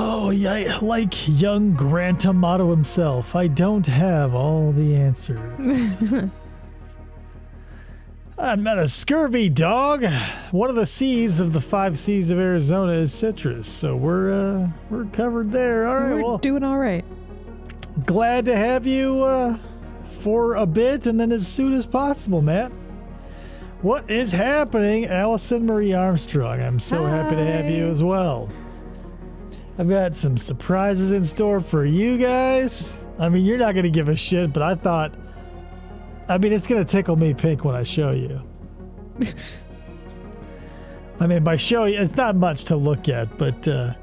Oh, yeah, like young Grant Amato himself, I don't have all the answers. I'm not a scurvy dog. One of the C's of the 5 C's of Arizona is citrus, so we're covered there. All right, we're doing all right. Glad to have you for a bit, and then as soon as possible, Matt. What is happening, Allison Marie Armstrong? I'm so happy to have you as well. I've got some surprises in store for you guys. I mean, you're not going to give a shit, but it's going to tickle me pink when I show you. I mean, by show you, it's not much to look at, but I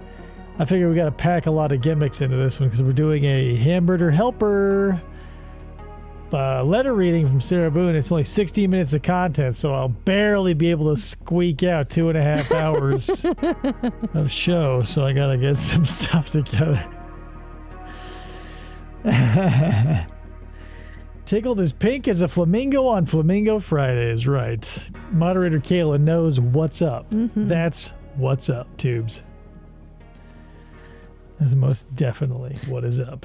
figure we got to pack a lot of gimmicks into this one because we're doing a Hamberder Helper letter reading from Sarah Boone. It's only 16 minutes of content, so I'll barely be able to squeak out 2.5 hours of show, so I got to get some stuff together. Tickled as pink as a flamingo on Flamingo Fridays, right. Moderator Kayla knows what's up. Mm-hmm. That's what's up, tubes. That's most definitely what is up.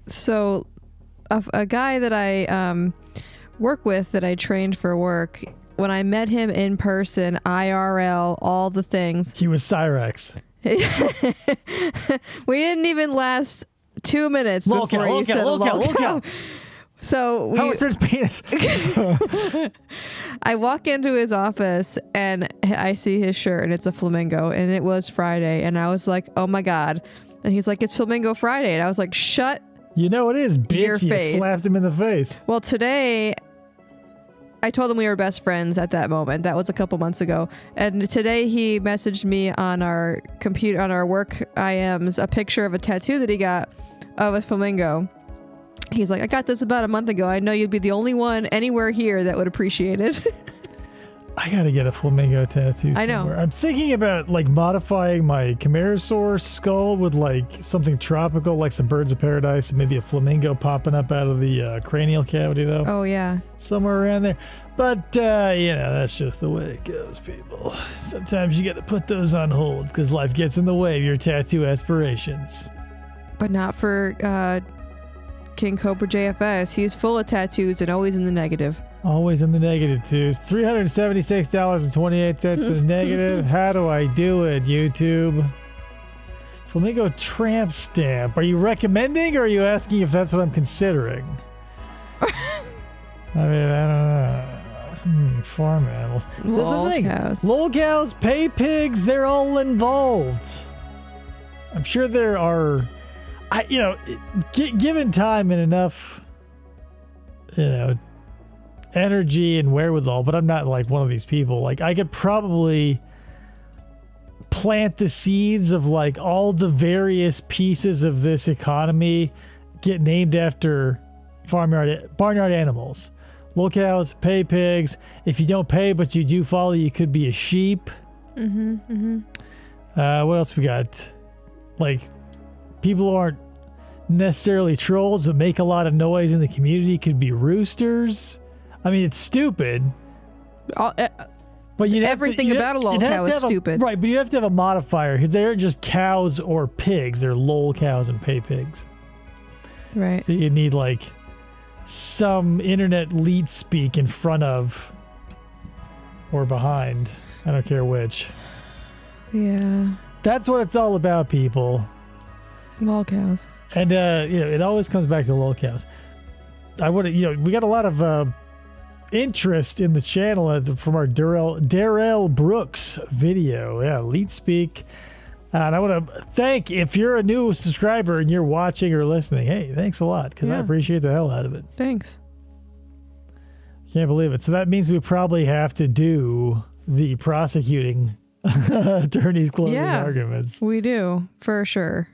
So, a guy that I work with, that I trained for work, when I met him in person, IRL, all the things. He was Cyrex. We didn't even last 2 minutes before he said lolcow. So Howard's penis. I walk into his office and I see his shirt and it's a flamingo, and it was Friday, and I was like, oh my God. And he's like, it's Flamingo Friday. And I was like, shut you know it is, bitch. Your face. You slapped him in the face. Well, today, I told him we were best friends at that moment. That was a couple months ago. And today he messaged me on our computer, on our work IMs, a picture of a tattoo that he got of a flamingo. He's like, I got this about a month ago. I know you'd be the only one anywhere here that would appreciate it. I gotta get a flamingo tattoo somewhere. I know. I'm thinking about modifying my Camarasaur skull with something tropical, like some birds of paradise, and maybe a flamingo popping up out of the cranial cavity, though. Oh, yeah. Somewhere around there. But, that's just the way it goes, people. Sometimes you gotta put those on hold because life gets in the way of your tattoo aspirations. But not for King Cobra JFS. He's full of tattoos and always in the negative. Always in the negative, too. $376.28 in the negative. How do I do it, YouTube? Flamingo tramp stamp. Are you recommending, or are you asking if that's what I'm considering? I don't know. Farm animals. That's the thing. Lolcows, pay pigs, they're all involved. I'm sure there are... given time and enough, energy and wherewithal, but I'm not one of these people. I could probably plant the seeds of all the various pieces of this economy get named after barnyard animals. Lolcows, pay pigs. If you don't pay but you do follow, you could be a sheep. Mm-hmm, mm-hmm. What else we got? People who aren't necessarily trolls but make a lot of noise in the community could be roosters. I mean, it's stupid. But everything about a lolcow is stupid. Right, but you have to have a modifier because they aren't just cows or pigs. They're lolcows and pay pigs. Right. So you need some internet lead speak in front of or behind. I don't care which. Yeah. That's what it's all about, people. Lolcows. And it always comes back to lolcows. We got a lot of interest in the channel from our Darrell Brooks video. Yeah, lead speak. And I want to thank, if you're a new subscriber and you're watching or listening, hey, thanks a lot, because I appreciate the hell out of it. Thanks. Can't believe it. So that means we probably have to do the prosecuting attorney's closing arguments. We do, for sure.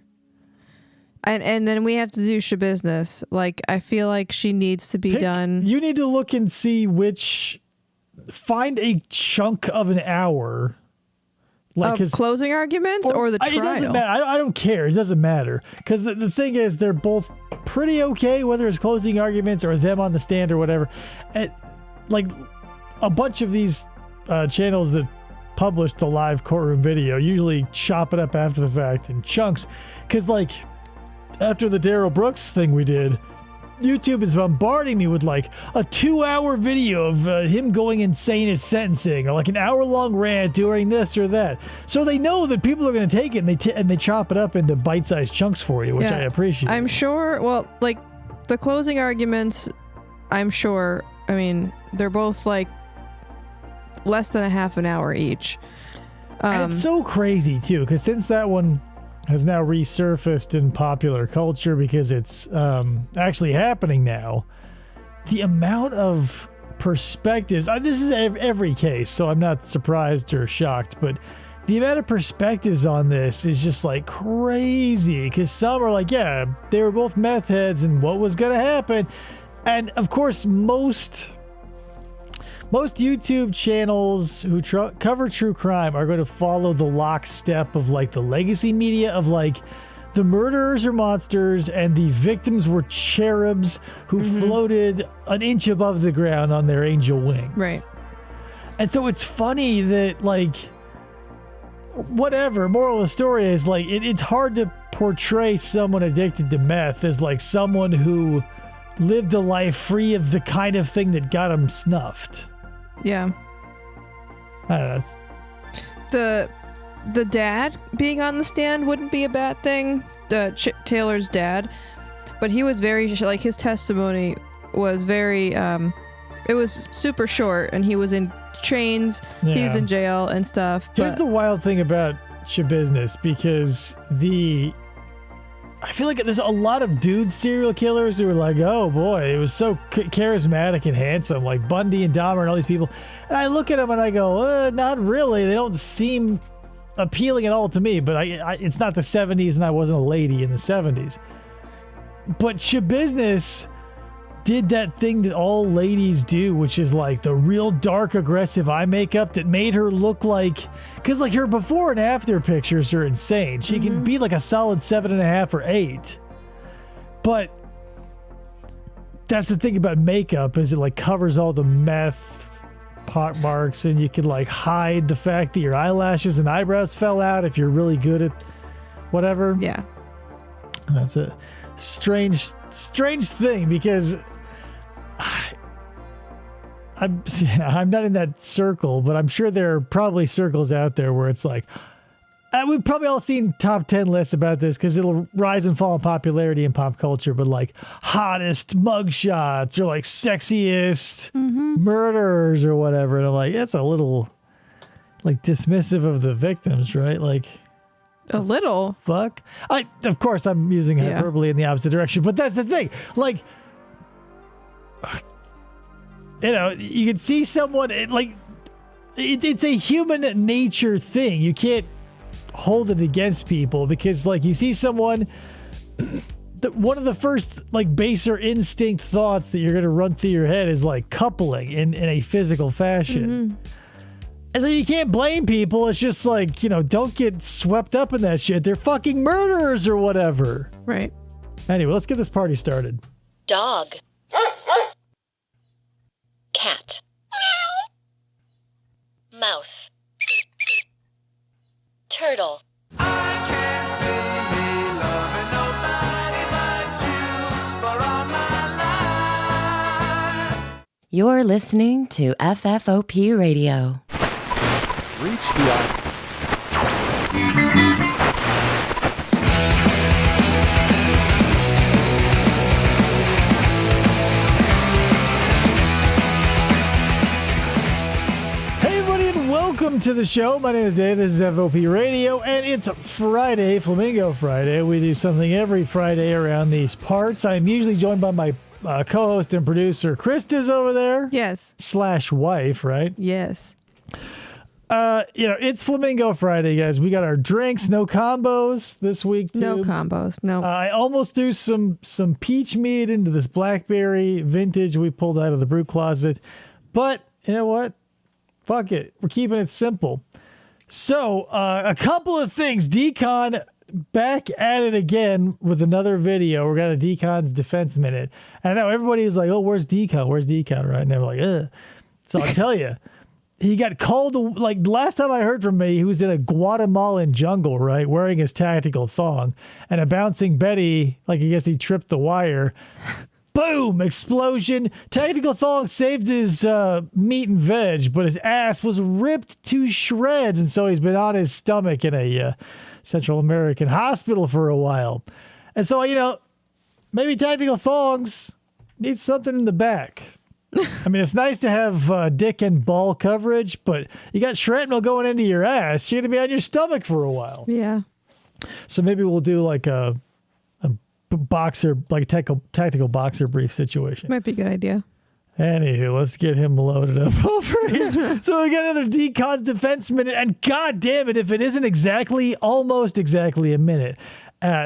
And then we have to do business. I feel like she needs to be done. You need to look and see find a chunk of an hour. Of closing arguments or the trial? It doesn't matter. I don't care. It doesn't matter. Because the thing is, they're both pretty okay, whether it's closing arguments or them on the stand or whatever. A bunch of these channels that publish the live courtroom video. Usually chop it up after the fact in chunks. Because, like, after the Darryl Brooks thing we did, YouTube is bombarding me with, like, a 2-hour video of him going insane at sentencing, or like an hour-long rant during this or that. So they know that people are going to take it, and they chop it up into bite-sized chunks for you, which I appreciate. I'm sure, well, like, the closing arguments, I'm sure, I mean, they're both, like, less than a half an hour each. And it's so crazy, too, because since that one has now resurfaced in popular culture because it's actually happening now, the amount of perspectives, this is every case, so I'm not surprised or shocked, but the amount of perspectives on this is just like crazy, because some are like, yeah, they were both meth heads and what was going to happen. And of course, most YouTube channels who cover true crime are going to follow the lockstep of like the legacy media of like the murderers are monsters and the victims were cherubs who floated an inch above the ground on their angel wings. Right. And so it's funny that, like, whatever, moral of the story is like it's hard to portray someone addicted to meth as like someone who lived a life free of the kind of thing that got him snuffed. Yeah. I don't know. The dad being on the stand wouldn't be a bad thing. Taylor's dad, but he was very, like, his testimony was very it was super short, and he was in chains. Yeah. He was in jail and stuff. Here's the wild thing about Shabusiness, because I feel like there's a lot of dude serial killers who are like, oh boy, it was so charismatic and handsome, like Bundy and Dahmer and all these people. And I look at them and I go, not really. They don't seem appealing at all to me, but it's not the 70s and I wasn't a lady in the 70s. But Shabusiness did that thing that all ladies do, which is like the real dark, aggressive eye makeup that made her look like, because like her before and after pictures are insane. She can be like a solid 7.5 or 8. But that's the thing about makeup, is it like covers all the meth pot marks, and you can like hide the fact that your eyelashes and eyebrows fell out if you're really good at whatever. Yeah. That's a strange thing, because I'm not in that circle, but I'm sure there are probably circles out there where it's like, we've probably all seen top 10 lists about this because it'll rise and fall in popularity in pop culture, but like hottest mugshots or like sexiest murderers or whatever. And I'm like, that's a little like dismissive of the victims, right? Like, a little. Fuck. Of course, I'm using hyperbole in the opposite direction, but that's the thing. Like, you know, you can see someone, it's a human nature thing. You can't hold it against people, because like you see someone, one of the first like baser instinct thoughts that you're going to run through your head is like coupling in a physical fashion. And so you can't blame people. It's just like, you know, don't get swept up in that shit. They're fucking murderers or whatever. Right. Anyway, let's get this party started. Dog. Cat. Mouse. Turtle. I can't see me loving nobody but you for all my life. You're listening to FFOP Radio. Reach the Hey everybody, and welcome to the show. My name is Dave. This is FOP Radio, and it's Friday, Flamingo Friday. We do something every Friday around these parts. I'm usually joined by my co-host and producer, Krista's over there. Yes. / wife, right? Yes. You know, it's Flamingo Friday, guys. We got our drinks, no combos this week, too. No combos. No. I almost threw some peach mead into this blackberry vintage we pulled out of the brew closet. But, you know what? Fuck it. We're keeping it simple. So, a couple of things. Decon back at it again with another video. We're got a Decon's Defense Minute. And I know everybody's like, oh, where's Decon? Where's Decon? Right? And they're like, ugh. So I'll tell you. he got called, like last time I heard from him, he was in a Guatemalan jungle, right, wearing his tactical thong, and a bouncing Betty, like I guess he tripped the wire. Boom! Explosion. Tactical thong saved his meat and veg, but his ass was ripped to shreds, and so he's been on his stomach in a Central American hospital for a while. And so, maybe tactical thongs need something in the back. I mean, it's nice to have dick and ball coverage, but you got shrapnel going into your ass. You're going to be on your stomach for a while. Yeah. So maybe we'll do like a boxer, like a tactical boxer brief situation. Might be a good idea. Anywho, let's get him loaded up over here. So we got another Decon's Defense Minute, and god damn it if it isn't almost exactly a minute.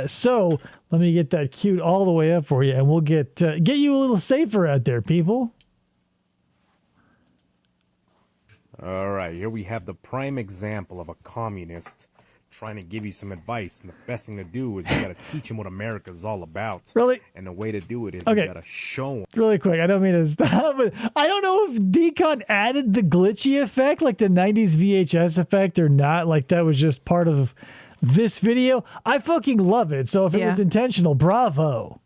So let me get that queued all the way up for you, and we'll get you a little safer out there, people. All right, here we have the prime example of a communist trying to give you some advice, and the best thing to do is you got to teach him what America's all about. Really? And the way to do it is Okay. you got to show him. Really quick, I don't mean to stop, but I don't know if Decon added the glitchy effect, like the 90s VHS effect, or not. Like that was just part of this video. I fucking love it. So if it was intentional, bravo.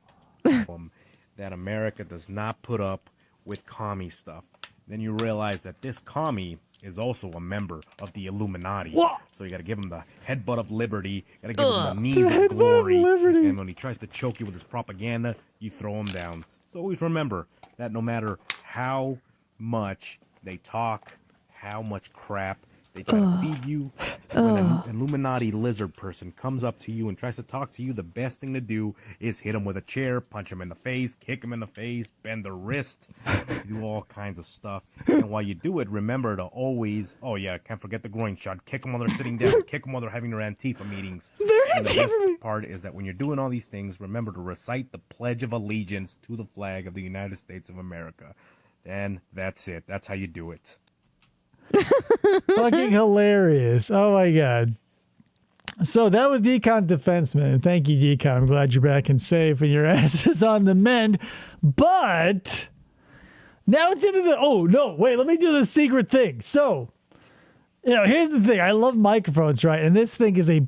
That America does not put up with commie stuff. Then you realize that this commie is also a member of the Illuminati. What? So you got to give him the headbutt of liberty. Got to give him the knees of glory. And when he tries to choke you with his propaganda, you throw him down. So always remember that no matter how much they talk, how much crap they try to feed you, when an Illuminati lizard person comes up to you and tries to talk to you, the best thing to do is hit him with a chair, punch him in the face, kick him in the face, bend the wrist, do all kinds of stuff. And while you do it, remember to always, can't forget the groin shot, kick them while they're sitting down, kick them while they're having their Antifa meetings. And the best part is that when you're doing all these things, remember to recite the Pledge of Allegiance to the flag of the United States of America. Then that's it. That's how you do it. Fucking hilarious. Oh my god. So that was Decon's Defense Minute. Thank you, Decon. I'm glad you're back and safe and your ass is on the mend. But now it's into let me do the secret thing. So, here's the thing. I love microphones, right? And this thing is a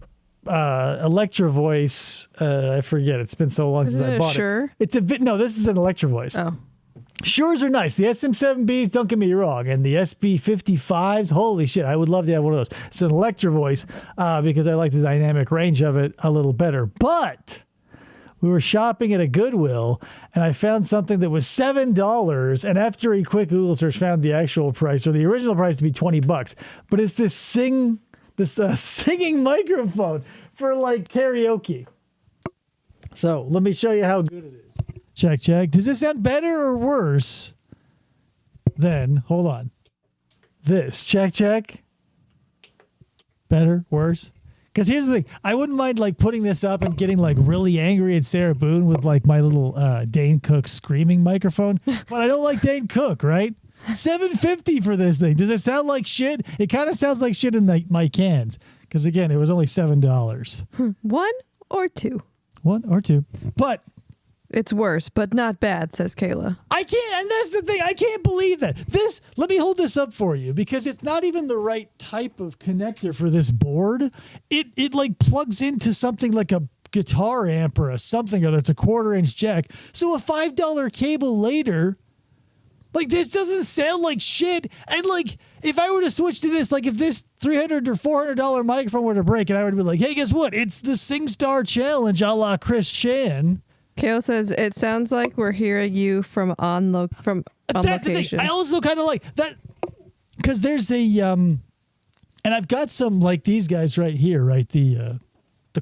Electro Voice. I forget. It's been so long since I bought it. It's this is an Electro Voice. Oh. Sures are nice. The SM7Bs, don't get me wrong, and the SB55s, holy shit, I would love to have one of those. It's an Electro Voice because I like the dynamic range of it a little better. But we were shopping at a Goodwill, and I found something that was $7, and after a quick Google search, found the actual price, or the original price to be $20. But it's this singing microphone for like karaoke. So let me show you how good it is. Check, check. Does this sound better or worse than, hold on, this? Check, check. Better, worse? Because here's the thing. I wouldn't mind like putting this up and getting like really angry at Sarah Boone with like my little Dane Cook screaming microphone. But I don't like Dane Cook, right? $7.50 for this thing. Does it sound like shit? It kind of sounds like shit in my cans. Because again, it was only $7. One or two? One or two. But it's worse, but not bad, says Kayla. I can't, and that's the thing. I can't believe that. Let me hold this up for you because it's not even the right type of connector for this board. It like plugs into something like a guitar amp or something other. It's a 1/4-inch jack. So a $5 cable later, like this doesn't sound like shit. And like if I were to switch to this, like if this $300 or $400 microphone were to break, and I would be like, hey, guess what? It's the SingStar Challenge a la Chris Chan. Kale says it sounds like we're hearing you from on location. The thing. I also kind of like that because there's a and I've got some like these guys right here, right? The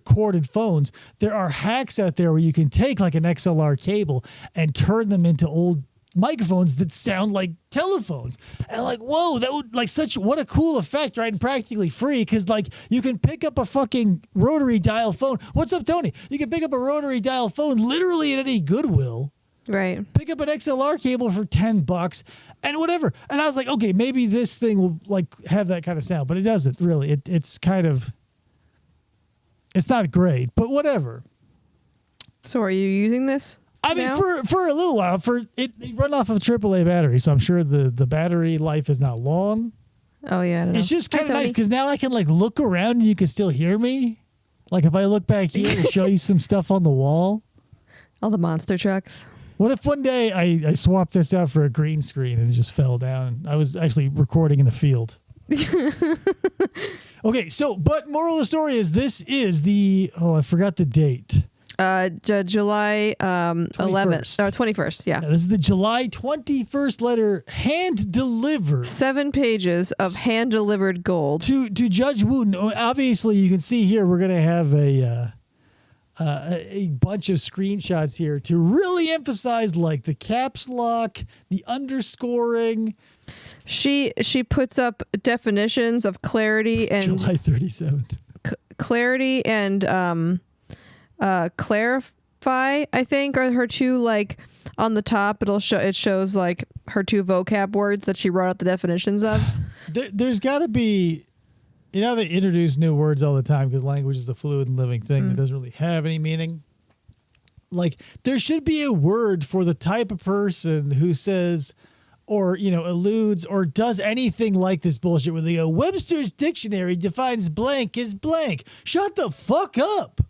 corded phones. There are hacks out there where you can take like an XLR cable and turn them into old microphones that sound like telephones. And like, whoa, that would like what a cool effect, right? And practically free because like you can pick up a fucking rotary dial phone. What's up, Tony? You can pick up a rotary dial phone literally at any Goodwill. Right. Pick up an XLR cable for $10 and whatever. And I was like, okay, maybe this thing will like have that kind of sound, but it doesn't really. It's kind of, it's not great, but whatever. So are you using this? I mean, for a little while, they run off of AAA battery, so I'm sure the battery life is not long. Oh yeah, I don't know. It's just Hi, kind of nice Tony. because now I can like look around and you can still hear me. Like if I look back here to show you some stuff on the wall. All the monster trucks. What if one day I swapped this out for a green screen and it just fell down? I was actually recording in a field. Okay, so but moral of the story is this is the I forgot the date. July 11th or 21st. Yeah. This is the July 21st letter, hand delivered 7 pages of hand delivered gold. to Judge Wooten. Obviously, you can see here we're gonna have a bunch of screenshots here to really emphasize like the caps lock, the underscoring. She puts up definitions of clarity and July 37th. clarity and clarify, I think, are her two, like on the top. It shows like her 2 vocab words that she wrote out the definitions of. There's got to be, they introduce new words all the time because language is a fluid and living thing that doesn't really have any meaning. Like there should be a word for the type of person who says or, alludes or does anything like this bullshit where they go, Webster's dictionary defines blank as blank. Shut the fuck up.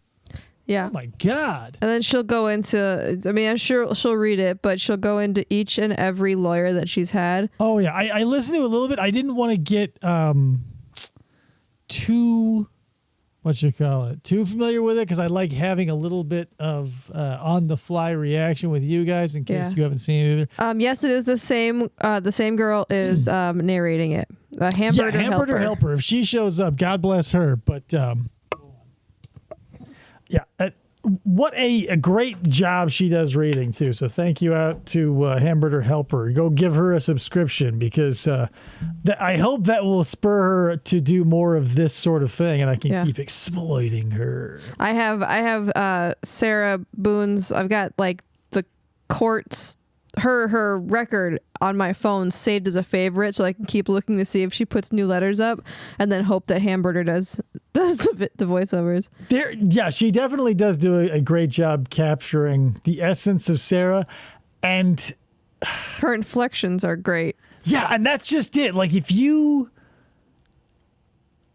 Yeah. Oh my God. And then she'll go into, I'm sure she'll read it, but she'll go into each and every lawyer that she's had. Oh yeah. I listened to it a little bit. I didn't want to get too familiar with it because I like having a little bit of on the fly reaction with you guys in case you haven't seen it either. Yes, it is the same. The same girl is narrating it. Hamberder helper. If she shows up, God bless her. But what a great job she does reading too. So thank you out to Hamberder Helper. Go give her a subscription because I hope that will spur her to do more of this sort of thing, and I can keep exploiting her. I have Sarah Boone's. I've got like the courts. Her record on my phone saved as a favorite, so I can keep looking to see if she puts new letters up, and then hope that Hamburger does the voiceovers. She definitely does do a great job capturing the essence of Sarah, and her inflections are great. Yeah, and that's just it. Like if you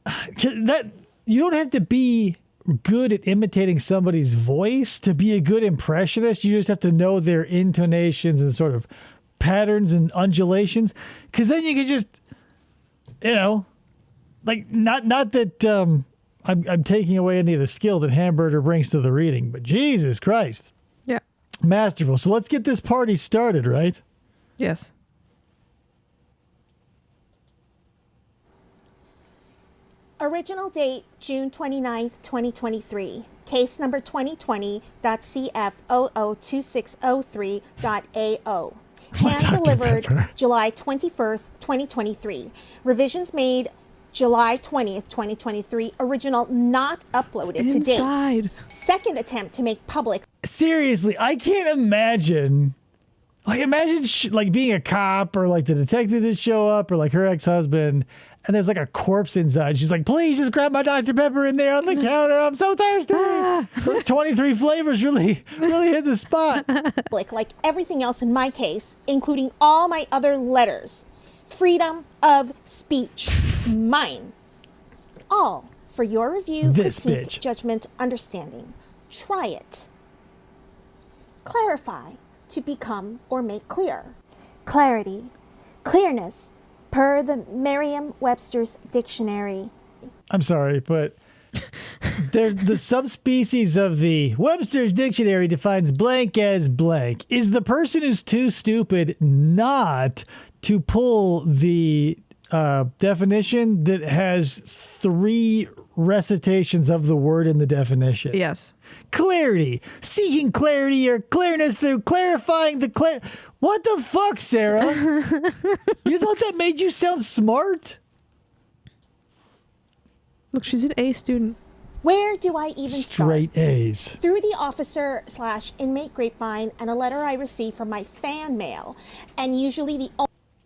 don't have to be good at imitating somebody's voice to be a good impressionist. You just have to know their intonations and sort of patterns and undulations, because then you can just, like not that I'm taking away any of the skill that Hamburger brings to the reading, but Jesus Christ, masterful. So let's get this party started, right? Yes. Original date, June 29th, 2023. Case number 2020.CF002603.AO. Hand delivered July 21st, 2023. Revisions made July 20th, 2023. Original not uploaded to date. Second attempt to make public. Seriously, I can't imagine. Like imagine like being a cop or like the detective to show up or like her ex-husband. And there's like a corpse inside. She's like, please just grab my Dr. Pepper in there on the counter. I'm so thirsty. Those 23 flavors really hit the spot. Like everything else in my case, including all my other letters. Freedom of speech. Mine. All for your review, critique, judgment, understanding. Try it. Clarify. To become or make clear. Clarity. Clearness. Per the Merriam-Webster's dictionary. I'm sorry, but there's the subspecies of the Webster's dictionary defines blank as blank. Is the person who's too stupid not to pull the definition that has 3 recitations of the word in the definition? Yes. Clarity. Seeking clarity or clearness through clarifying the What the fuck, Sarah? You thought that made you sound smart? Look, she's an A student. Where do I even start? Straight A's. Through the officer/inmate grapevine and a letter I received from my fan mail, and usually the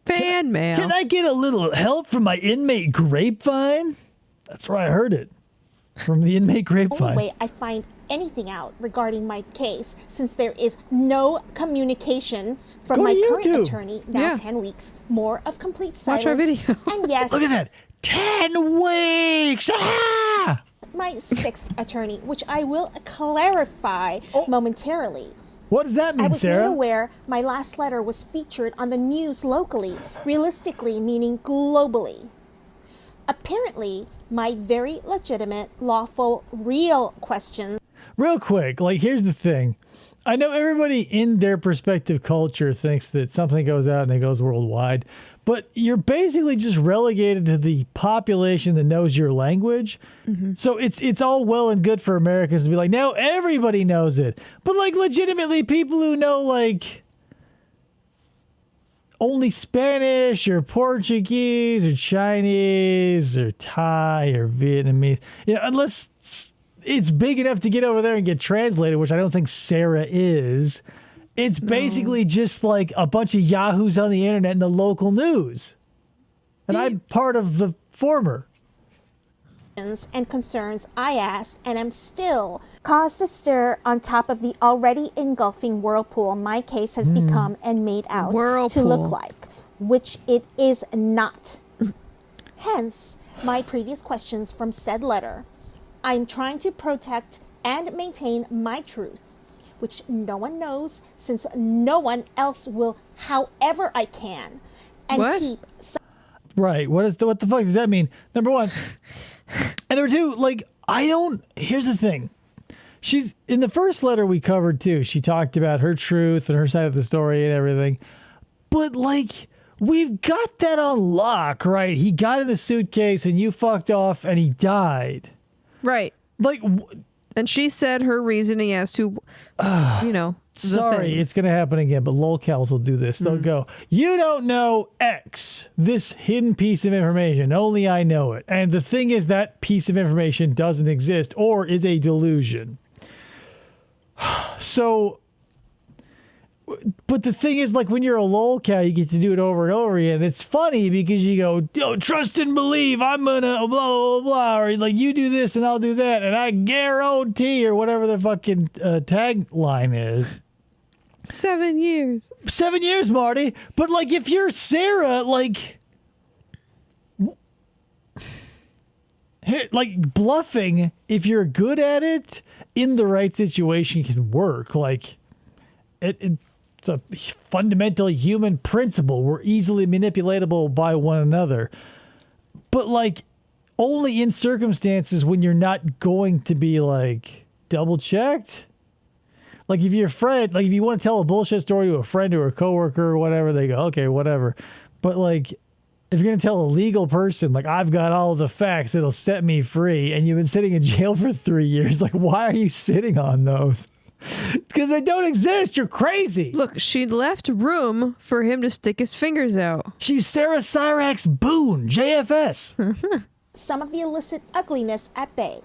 fan mail. Can I get a little help from my inmate grapevine? That's where I heard it. from the inmate Only grapevine. way I find anything out regarding my case, since there is no communication from Go my to current YouTube. attorney, now Yeah. 10 weeks, more of complete silence. Watch our video. And yes, Look at that. 10 weeks. Ah! my sixth attorney, which I will clarify momentarily. What does that I mean, was made Sarah? aware my last letter was featured on the news locally, realistically meaning globally. Apparently, my very legitimate, lawful, real questions Real quick, like, here's the thing. I know everybody in their perspective culture thinks that something goes out and it goes worldwide, but you're basically just relegated to the population that knows your language. So it's all well and good for Americans to be like, now everybody knows it. But, like, legitimately, people who know, like, only Spanish or Portuguese or Chinese or Thai or Vietnamese, unless it's big enough to get over there and get translated, which I don't think Sarah is. It's basically just like a bunch of yahoos on the internet and the local news. And I'm part of the former. and concerns I asked and am still caused to stir on top of the already engulfing whirlpool my case has become and made out to Whirlpool. look like, which it is not. Hence, my previous questions from said letter. I'm trying to protect and maintain my truth, which no one knows since no one else will, however I can, and What? keep Right. What the fuck does that mean? Number one. And number two, like, here's the thing. She's in the first letter we covered too. She talked about her truth and her side of the story and everything. But, like, we've got that on lock, right? He got in the suitcase and you fucked off and he died. Right. Like, And she said her reasoning as to, the sorry, thing. it's going to happen again, but lolcows will do this. They'll go, you don't know X, this hidden piece of information. Only I know it. And the thing is that piece of information doesn't exist or is a delusion. So, but the thing is, like, when you're a lolcow, you get to do it over and over again. It's funny because you go, yo, trust and believe, I'm gonna blah, blah, blah, or like, you do this and I'll do that, and I guarantee, or whatever the fucking tagline is. 7 years. 7 years, Marty. But, like, if you're Sarah, like bluffing, if you're good at it, in the right situation can work. Like, it's a fundamental human principle. We're easily manipulatable by one another. But, like, only in circumstances when you're not going to be, like, double checked. Like, if your friend, like, if you want to tell a bullshit story to a friend or a coworker or whatever, they go, okay, whatever. But, like, if you're going to tell a legal person, like, I've got all the facts that'll set me free, and you've been sitting in jail for 3 years, like, why are you sitting on those? Because they don't exist. You're crazy. Look, she left room for him to stick his fingers out. She's Sarah Cyrax Boone, JFS. some of the illicit ugliness at bay,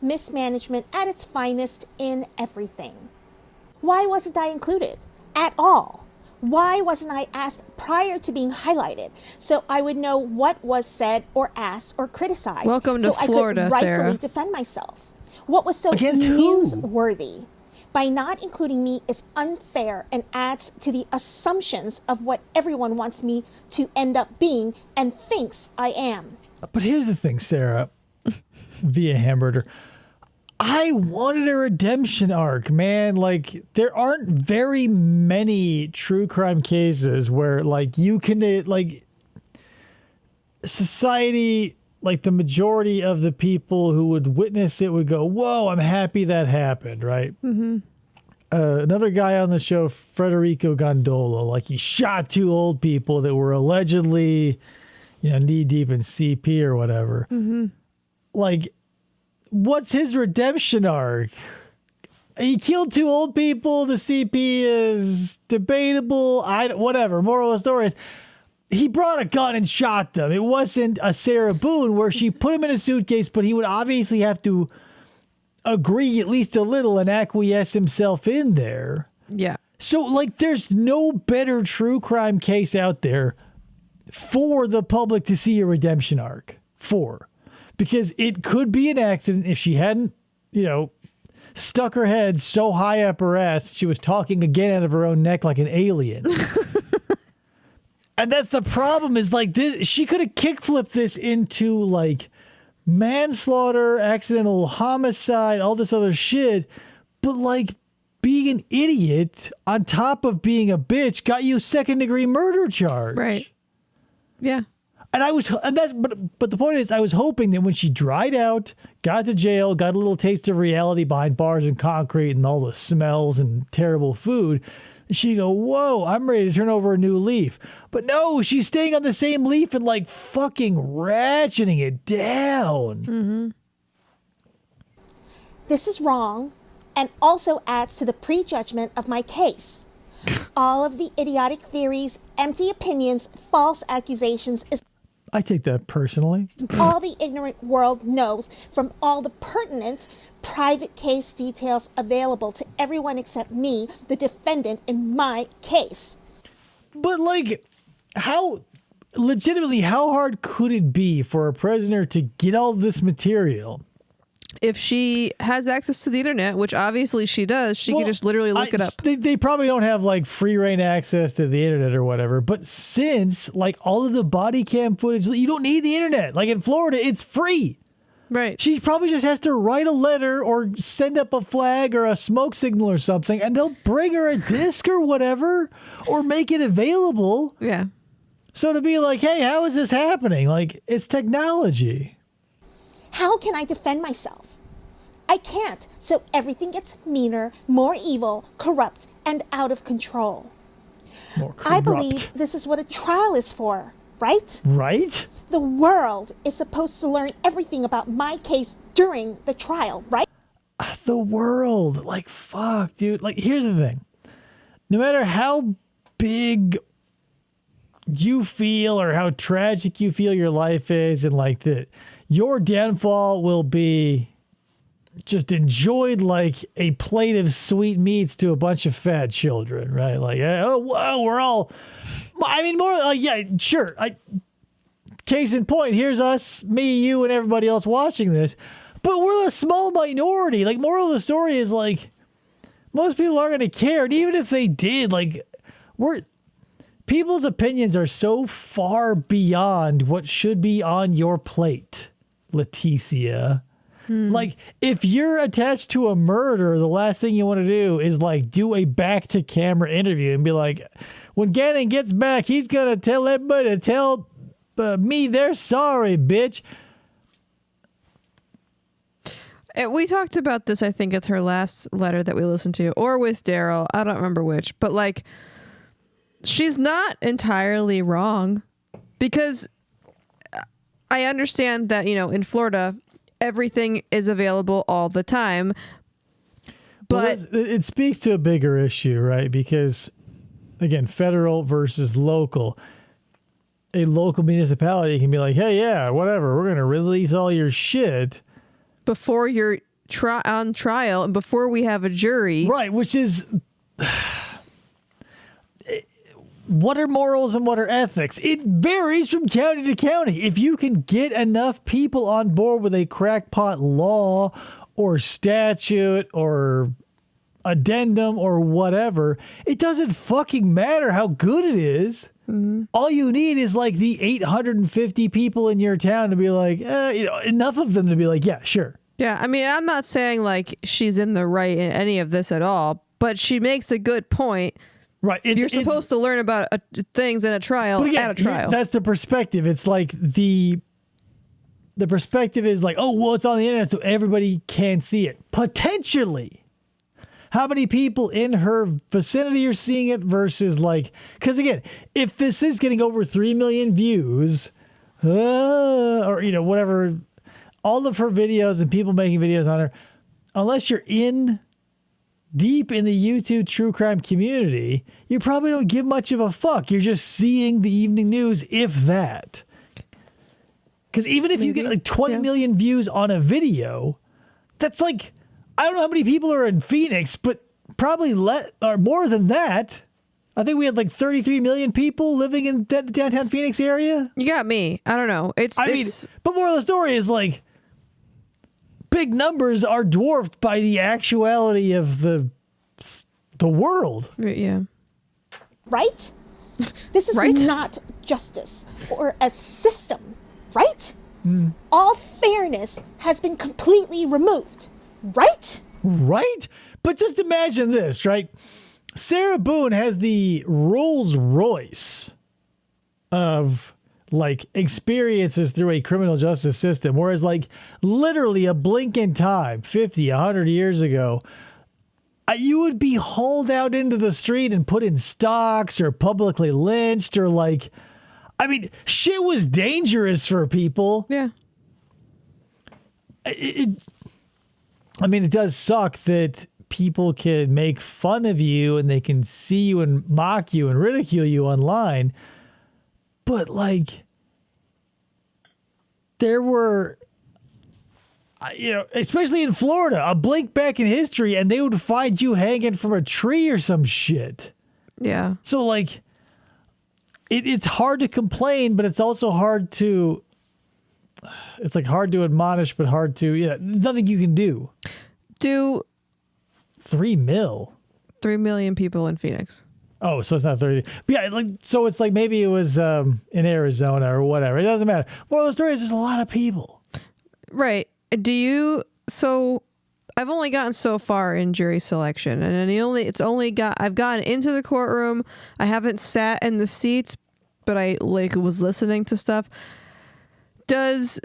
mismanagement at its finest in everything. Why wasn't I included at all? Why wasn't I asked prior to being highlighted so I would know what was said or asked or criticized? Welcome to so Florida, I could rightfully Sarah. defend myself. What was so Against who? newsworthy? By not including me is unfair and adds to the assumptions of what everyone wants me to end up being and thinks I am. But here's the thing, Sarah, via Hamberder. I wanted a redemption arc, man. Like, there aren't very many true crime cases where, like, you can, like, society, like, the majority of the people who would witness it would go, whoa, I'm happy that happened, right? Mm-hmm. Another guy on the show, Federico Gondola, like, he shot two old people that were allegedly, knee deep in CP or whatever. Mm-hmm. Like, what's his redemption arc? He killed two old people. The CP is debatable. Whatever. Moral of the story is, he brought a gun and shot them. It wasn't a Sarah Boone where she put him in a suitcase, but he would obviously have to agree at least a little and acquiesce himself in there. Yeah. So, like, there's no better true crime case out there for the public to see a redemption arc for. because it could be an accident if she hadn't, stuck her head so high up her ass she was talking again out of her own neck like an alien. And that's the problem is like this. She could have kickflipped this into like manslaughter, accidental homicide, all this other shit. But like being an idiot on top of being a bitch got you second-degree murder charge. Right. Yeah. But the point is, I was hoping that when she dried out, got to jail, got a little taste of reality behind bars and concrete and all the smells and terrible food, she'd go, whoa, I'm ready to turn over a new leaf. But no, she's staying on the same leaf and like fucking ratcheting it down. Mm-hmm. This is wrong and also adds to the prejudgment of my case. All of the idiotic theories, empty opinions, false accusations is I take that personally. all the ignorant world knows from all the pertinent private case details available to everyone except me, the defendant in my case. But like, how hard could it be for a prisoner to get all this material? If she has access to the internet, which obviously she does, she can just literally look it up. They probably don't have like free reign access to the internet or whatever. But since like all of the body cam footage, you don't need the internet. Like in Florida, it's free. Right. She probably just has to write a letter or send up a flag or a smoke signal or something, and they'll bring her a disc or whatever, or make it available. Yeah. So to be like, hey, how is this happening? Like, it's technology. How can I defend myself? I can't, so everything gets meaner, more evil, corrupt, and out of control. I believe this is what a trial is for, right? Right? The world is supposed to learn everything about my case during the trial, right? The world. Like, fuck, dude. Like, here's the thing. No matter how big you feel or how tragic you feel your life is, and like that, your downfall will be just enjoyed like a plate of sweet meats to a bunch of fat children, right? Like, oh, whoa, we're all, I mean, more like, yeah, sure. Case in point, here's us, me, you, and everybody else watching this, but we're a small minority. Like, moral of the story is like, most people aren't going to care. And even if they did, like, people's opinions are so far beyond what should be on your plate, Leticia. Like, if you're attached to a murder, the last thing you want to do is like do a back-to-camera interview and be like, when Gannon gets back, he's going to tell everybody to tell me they're sorry, bitch. And we talked about this, I think, at her last letter that we listened to, or with Daryl. I don't remember which, but like, she's not entirely wrong, because I understand that, you know, in Florida, everything is available all the time. But it speaks to a bigger issue, right? Because, again, federal versus local. A local municipality can be like, hey, yeah, whatever, we're going to release all your shit before you're on trial and before we have a jury. Right, which is... what are morals and what are ethics? It varies from county to county. If you can get enough people on board with a crackpot law or statute or addendum or whatever, it doesn't fucking matter how good it is. Mm-hmm. All you need is like the 850 people in your town to be like, enough of them to be like, yeah, sure. Yeah, I mean, I'm not saying like she's in the right in any of this at all, but she makes a good point. Right. You're supposed to learn about things in a trial, but again, at a trial. That's the perspective. It's like the perspective is like, oh, well, it's on the internet so everybody can see it. Potentially. How many people in her vicinity are seeing it versus like, because again, if this is getting over 3 million views, or, you know, whatever, all of her videos and people making videos on her, unless you're deep in the YouTube true crime community, you probably don't give much of a fuck. You're just seeing the evening news, if that. Because even if you get like 20 million views on a video, that's like, I don't know how many people are in Phoenix, but probably or more than that. I think we had like 33 million people living in the downtown Phoenix area. You got me. I don't know. But moral of the story is like big numbers are dwarfed by the actuality of the world. Yeah. Right? This is Right? not justice or a system, right? All fairness has been completely removed, right? Right? But just imagine this, right? Sarah Boone has the Rolls Royce of like experiences through a criminal justice system, whereas like literally a blink in time, 50, 100 years ago, you would be hauled out into the street and put in stocks or publicly lynched or like, I mean, shit was dangerous for people. Yeah. It does suck that people can make fun of you and they can see you and mock you and ridicule you online. But like, there were, especially in Florida, a blink back in history and they would find you hanging from a tree or some shit. Yeah. So like, it's hard to complain, but it's also hard to, it's like hard to admonish, but hard to, nothing you can do. 3 million people in Phoenix. Oh, so it's not 30. But yeah, like, so it's like maybe it was in Arizona or whatever. It doesn't matter. Moral of the story is there's a lot of people. Right. So I've only gotten so far in jury selection, and then I've gotten into the courtroom. I haven't sat in the seats, but I was listening to stuff. Does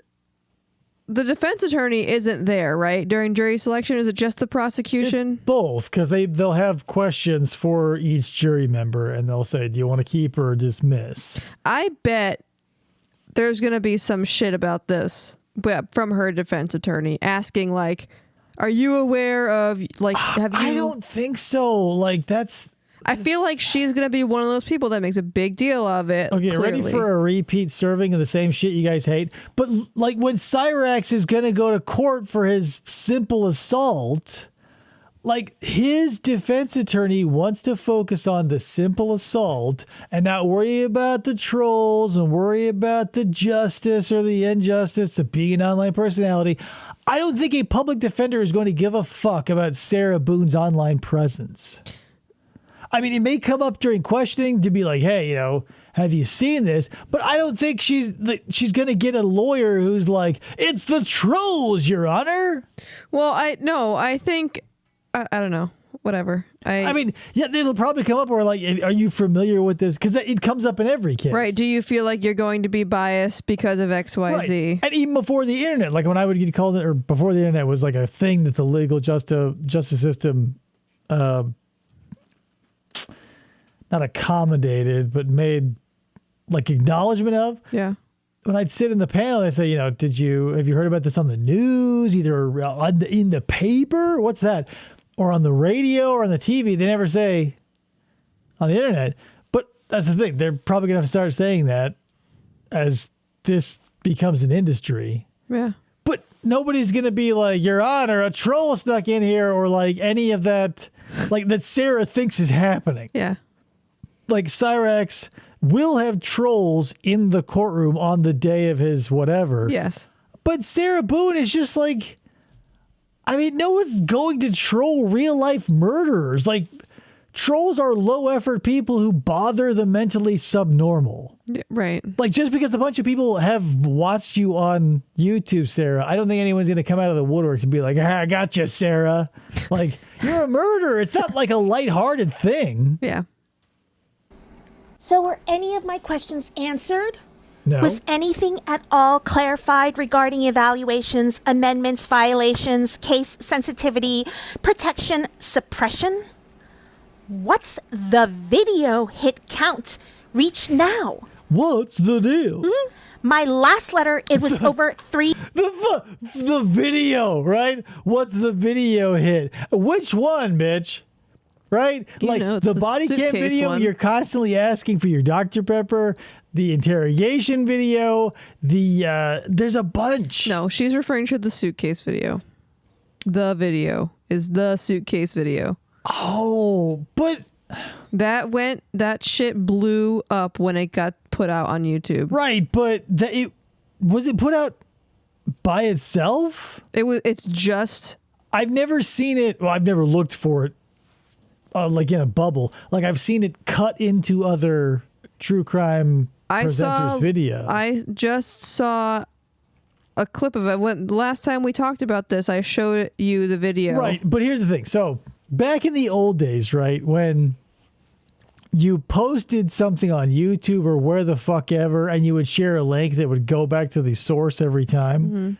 the defense attorney isn't there, right? During jury selection, is it just the prosecution? It's both, because they'll have questions for each jury member, and they'll say, do you want to keep or dismiss? I bet there's going to be some shit about this from her defense attorney asking, like, are you aware of, like, have you... I don't think so. Like, that's... I feel like she's going to be one of those people that makes a big deal of it. Okay, clearly. ready for a repeat serving of the same shit you guys hate? But, like, when Cyrax is going to go to court for his simple assault... Like, his defense attorney wants to focus on the simple assault and not worry about the trolls and worry about the justice or the injustice of being an online personality. I don't think a public defender is going to give a fuck about Sarah Boone's online presence. I mean, it may come up during questioning to be like, hey, have you seen this? But I don't think she's going to get a lawyer who's like, it's the trolls, Your Honor. Well, I think... I don't know. Whatever. I mean, yeah, it'll probably come up where like, are you familiar with this? Because it comes up in every case. Right. Do you feel like you're going to be biased because of X, Y, Z? Right. And even before the internet, like when I would get called it, or before the internet was like a thing that the legal justice system, not accommodated, but made like acknowledgement of. Yeah. When I'd sit in the panel, I'd say, have you heard about this on the news, either in the paper? What's that? Or on the radio or on the TV? They never say on the internet. But that's the thing. They're probably going to start saying that as this becomes an industry. Yeah. But nobody's going to be like, Your Honor, a troll snuck in here, or like any of that, like that Sarah thinks is happening. Yeah. Like Cyrax will have trolls in the courtroom on the day of his whatever. Yes. But Sarah Boone is just like, I mean, no one's going to troll real life murderers. Like, trolls are low effort people who bother the mentally subnormal. Yeah, right. Like, just because a bunch of people have watched you on YouTube, Sarah, I don't think anyone's going to come out of the woodwork and be like, I got you, Sarah. Like, you're a murderer. It's not like a lighthearted thing. Yeah. So were any of my questions answered? No. Was anything at all clarified regarding evaluations, amendments, violations, case sensitivity, protection, suppression? What's the video hit count reach now? What's the deal? Mm-hmm. My last letter, it was over 3. The video, right? What's the video hit? Which one, bitch? Right? Like the body cam video, you're constantly asking for your Dr. Pepper, the interrogation video, there's a bunch. No, she's referring to the suitcase video. The video is the suitcase video. Oh, but That shit blew up when it got put out on YouTube. Right, but was it put out by itself? It's just. I've never seen it. Well, I've never looked for it, like in a bubble. Like I've seen it cut into other true crime presenters' video. I just saw a clip of it. When last time we talked about this, I showed you the video. Right, but here's the thing. So back in the old days, right, when you posted something on YouTube or where the fuck ever, and you would share a link that would go back to the source every time. Mm-hmm.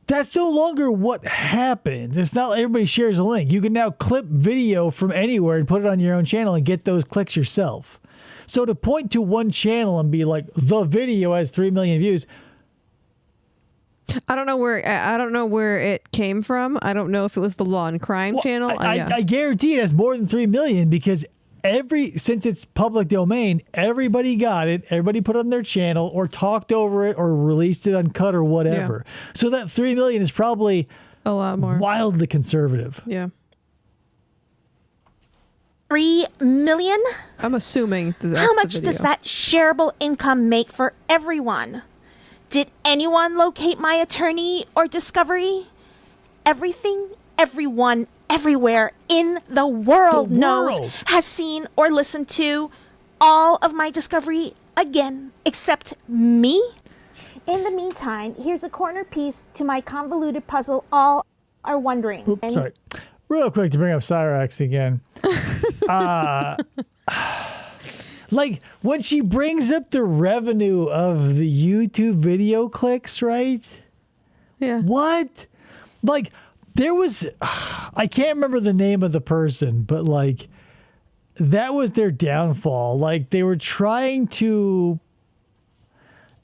That's no longer what happens. It's not like everybody shares a link. You can now clip video from anywhere and put it on your own channel and get those clicks yourself. So to point to one channel and be like, the video has 3 million views. I don't know where it came from. I don't know if it was the Law and Crime channel. I guarantee it has more than 3 million because since it's public domain, everybody got it. Everybody put it on their channel or talked over it or released it uncut or whatever. Yeah. So that 3 million is probably a lot more wildly conservative. Yeah. 3 million? I'm assuming. How much does that shareable income make for everyone? Did anyone locate my attorney or discovery? Everything, everyone, everywhere in the world knows, has seen, or listened to all of my discovery again, except me? In the meantime, here's a corner piece to my convoluted puzzle all are wondering. Oops, sorry. Real quick to bring up Cyrax again. Like, when she brings up the revenue of the YouTube video clicks, right? Yeah. What? Like, there was, I can't remember the name of the person, but like, that was their downfall. Like, they were trying to,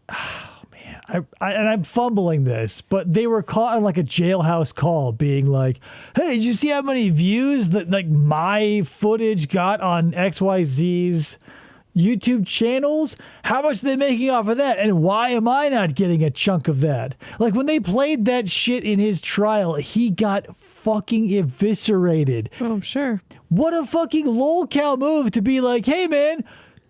oh man, I'm fumbling this, but they were caught on like a jailhouse call being like, hey, did you see how many views that like my footage got on XYZ's YouTube channels? How much are they making off of that? And why am I not getting a chunk of that? Like when they played that shit in his trial, he got fucking eviscerated. Oh, I'm sure. What a fucking lolcow move to be like, hey man,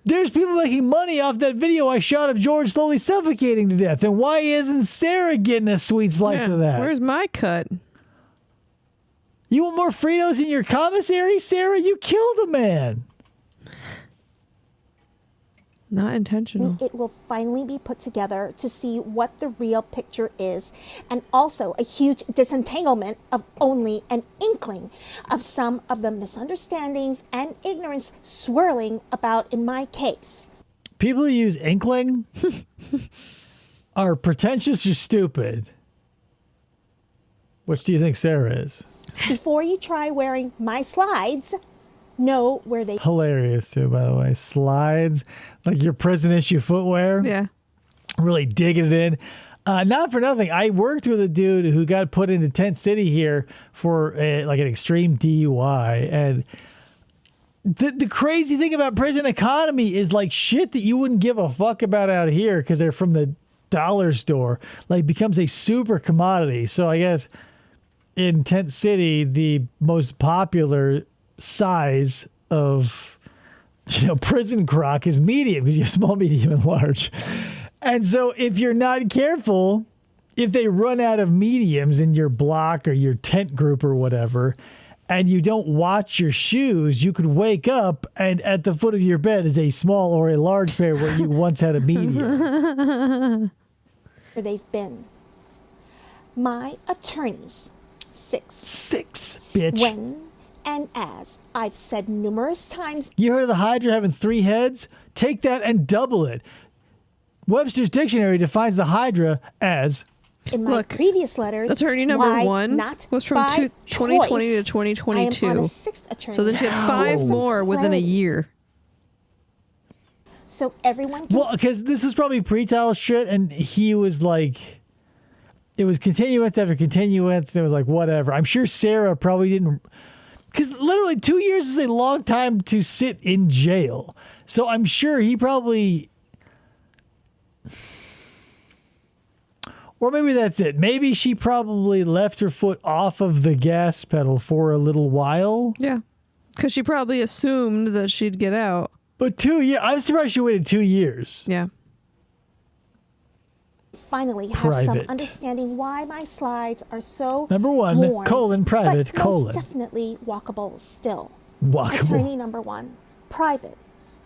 there's people making money off that video I shot of George slowly suffocating to death. And why isn't Sarah getting a sweet slice of that? Where's my cut? You want more Fritos in your commissary, Sarah? You killed a man. Not intentional. It will finally be put together to see what the real picture is, and also a huge disentanglement of only an inkling of some of the misunderstandings and ignorance swirling about in my case. People who use inkling are pretentious or stupid. Which do you think Sarah is? Before you try wearing my slides, know where they... Hilarious too, by the way. Slides, like your prison issue footwear. Yeah. Really digging it in. Not for nothing. I worked with a dude who got put into Tent City here for like an extreme DUI. And the crazy thing about prison economy is like shit that you wouldn't give a fuck about out here because they're from the dollar store, like becomes a super commodity. So I guess in Tent City, the most popular size of, prison crock is medium because you have small, medium, and large. And so if you're not careful, if they run out of mediums in your block or your tent group or whatever, and you don't watch your shoes, you could wake up and at the foot of your bed is a small or a large pair where you once had a medium. Where they've been. My attorneys. 6, bitch. When and as I've said numerous times. You heard of the Hydra having 3 heads? Take that and double it. Webster's dictionary defines the Hydra as... In my previous letters, attorney number 1 was from 2020 to 2022. I am on a 6th attorney. So then she had 5 more within a year. So everyone can... Well, because this was probably pre-trial shit, and he was like... It was continuance after continuance, and it was like, whatever. I'm sure Sarah probably didn't... Because literally 2 years is a long time to sit in jail. So I'm sure he probably... Or maybe that's it. Maybe she probably left her foot off of the gas pedal for a little while. Yeah. Because she probably assumed that she'd get out. But 2 years, I'm surprised she waited 2 years. Yeah. Finally have some Private. understanding why my slides are so Number one, worn, private, but colon. most definitely walkable still. Walkable. Attorney number 1, private,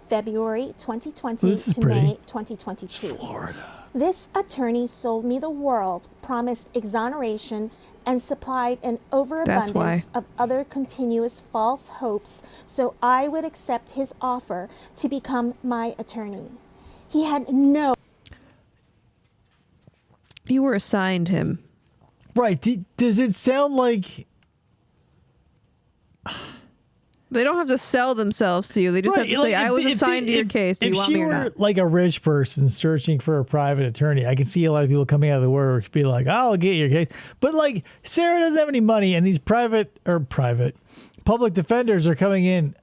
February 2020 This is to pretty. May 2022. Florida. This attorney sold me the world, promised exoneration, and supplied an overabundance of other continuous false hopes so I would accept his offer to become my attorney. He had no... You were assigned him. Right. Does it sound like... They don't have to sell themselves to you. They just have to say, I was assigned to your case. Do you want me or not? If she were like a rich person searching for a private attorney, I can see a lot of people coming out of the woodwork be like, I'll get your case. But like, Sarah doesn't have any money, and these public defenders are coming in.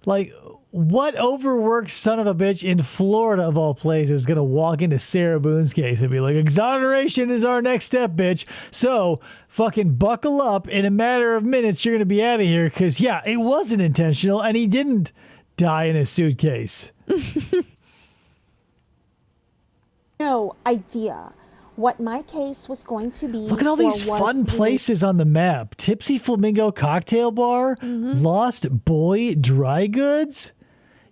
Like, what overworked son of a bitch in Florida, of all places, is going to walk into Sarah Boone's case and be like, exoneration is our next step, bitch. So fucking buckle up. In a matter of minutes, you're going to be out of here because, yeah, it wasn't intentional and he didn't die in a suitcase. no idea what my case was going to be. Look at all these fun places on the map. Tipsy Flamingo Cocktail Bar, Lost Boy Dry Goods,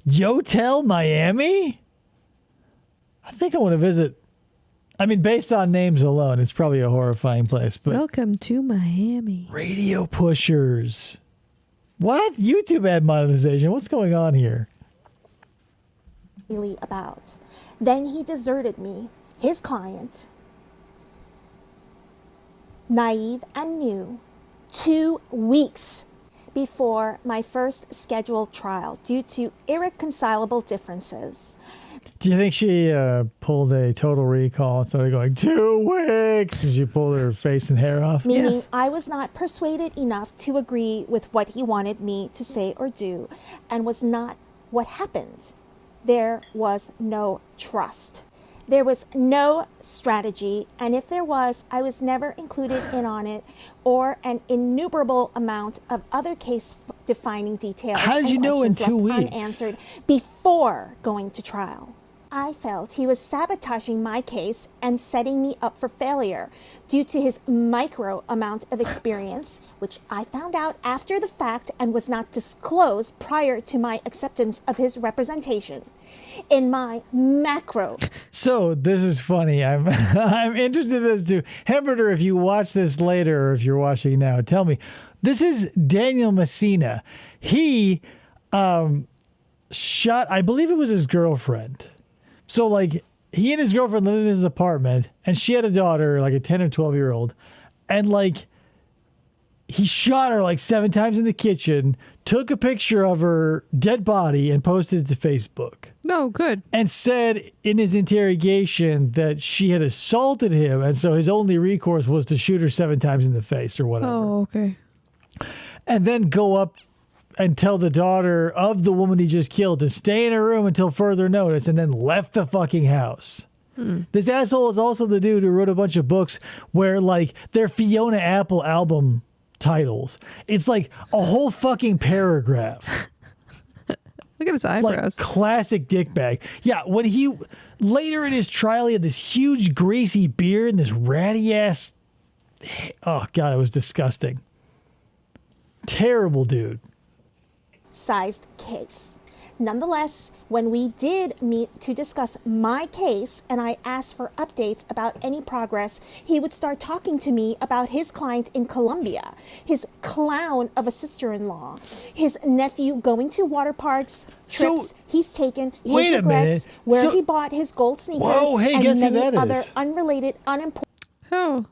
Yotel Miami. I think I want to visit. I mean, based on names alone, it's probably a horrifying place. But Welcome to Miami. Radio Pushers. What? YouTube ad monetization. What's going on here? Really about. Then he deserted me, his client, naive and new, 2 weeks before my first scheduled trial due to irreconcilable differences. Do you think she pulled a total recall and started going 2 weeks? And she pulled her face and hair off? Meaning Yes. I was not persuaded enough to agree with what he wanted me to say or do, and was not what happened. There was no trust. There was no strategy, and if there was, I was never included in on it, or an innumerable amount of other case-defining details How did and you know in questions 2 left weeks? unanswered before going to trial. I felt he was sabotaging my case and setting me up for failure due to his micro amount of experience, which I found out after the fact and was not disclosed prior to my acceptance of his representation. In my macro. So this is funny. I'm I'm interested as to Hamberder. If you watch this later, or if you're watching now, tell me. This is Daniel Messina. He shot. I believe it was his girlfriend. So like he and his girlfriend lived in his apartment, and she had a daughter, like a 10 or 12-year-old, and like he shot her like 7 times in the kitchen, took a picture of her dead body, and posted it to Facebook. No, good. And said in his interrogation that she had assaulted him, and so his only recourse was to shoot her 7 times in the face or whatever. Oh, okay. And then go up and tell the daughter of the woman he just killed to stay in her room until further notice, and then left the fucking house. This asshole is also the dude who wrote a bunch of books where like they're Fiona Apple album titles. It's like a whole fucking paragraph. Look at his Like eyebrows. classic dickbag. Yeah, when he later in his trial, he had this huge greasy beard and this ratty ass. Oh god, it was disgusting. Terrible dude. Sized case. Nonetheless, when we did meet to discuss my case and I asked for updates about any progress, he would start talking to me about his client in Colombia, his clown of a sister-in-law, his nephew going to water parks, trips So, he's taken, his wait a regrets, minute. where So- he bought his gold sneakers, Whoa, hey, and guess who many that other is? unrelated, unimportant, Oh,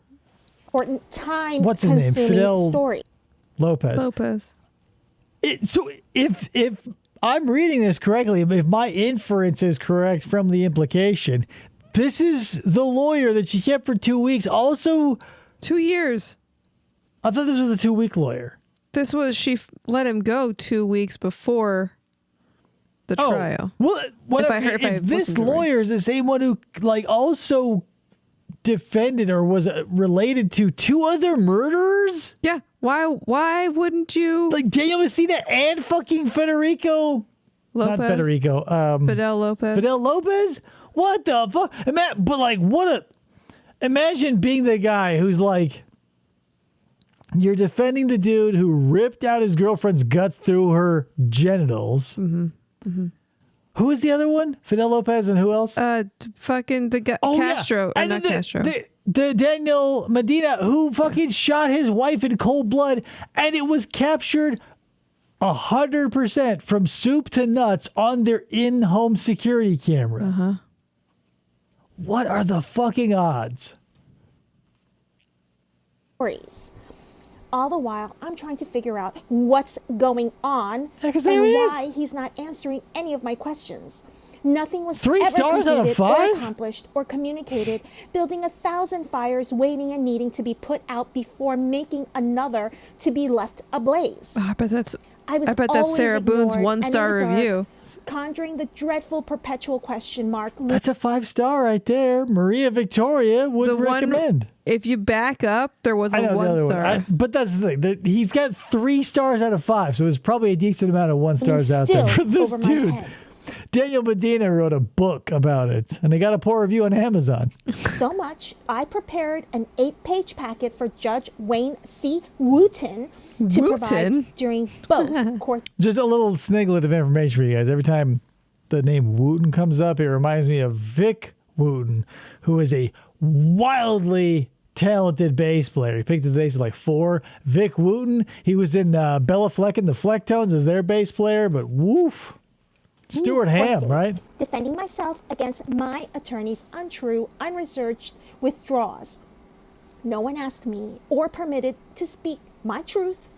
time What's his name? consuming Fidel- story. Lopez. Lopez. So if I'm reading this correctly, if my inference is correct from the implication, this is the lawyer that she kept for 2 weeks. Also, 2 years. I thought this was a 2-week lawyer. This was, let him go 2 weeks before the trial. Well, what If I heard- if I if this listened to it right. lawyer is the same one who like also defended or was related to two other murderers? Yeah. Why wouldn't you? Like Daniel Messina and fucking Federico. Lopez. Not Federico. Fidel Lopez. Fidel Lopez? What the fuck? But like, imagine being the guy who's like, you're defending the dude who ripped out his girlfriend's guts through her genitals. Mm-hmm. Mm-hmm. Who is the other one? Fidel Lopez and who else? Fucking the guy, Castro. Yeah. Or not Castro. The Daniel Medina who fucking shot his wife in cold blood, and it was captured 100% from soup to nuts on their in-home security camera. Uh-huh. What are the fucking odds? Stories. All the while, I'm trying to figure out what's going on Yeah, 'cause and there he is. why he's not answering any of my questions. Nothing was 3 ever stars out of completed or 5? accomplished or communicated, building 1,000 fires waiting and needing to be put out before making another to be left ablaze. Oh, I bet that's I bet that's always Sarah Boone's ignored and in 1-star the dark, review. conjuring the dreadful perpetual question mark. That's a 5-star right there. Maria Victoria would recommend. If you back up, there was I a know the other 1-star. one. But that's the thing. He's got 3 stars out of 5, so there's probably a decent amount of 1 stars out there for this over my dude. head. Daniel Medina wrote a book about it, and they got a poor review on Amazon. So much, I prepared an 8-page packet for Judge Wayne C. Wooten to Wooten? provide during both court. Just a little sniglet of information for you guys. Every time the name Wooten comes up, it reminds me of Vic Wooten, who is a wildly talented bass player. He picked the bass at like 4. Vic Wooten, he was in Bella Fleck and the Flecktones as their bass player, but woof. Stuart Ham, Orchids, right? Defending myself against my attorney's untrue, unresearched withdrawals. No one asked me or permitted to speak my truth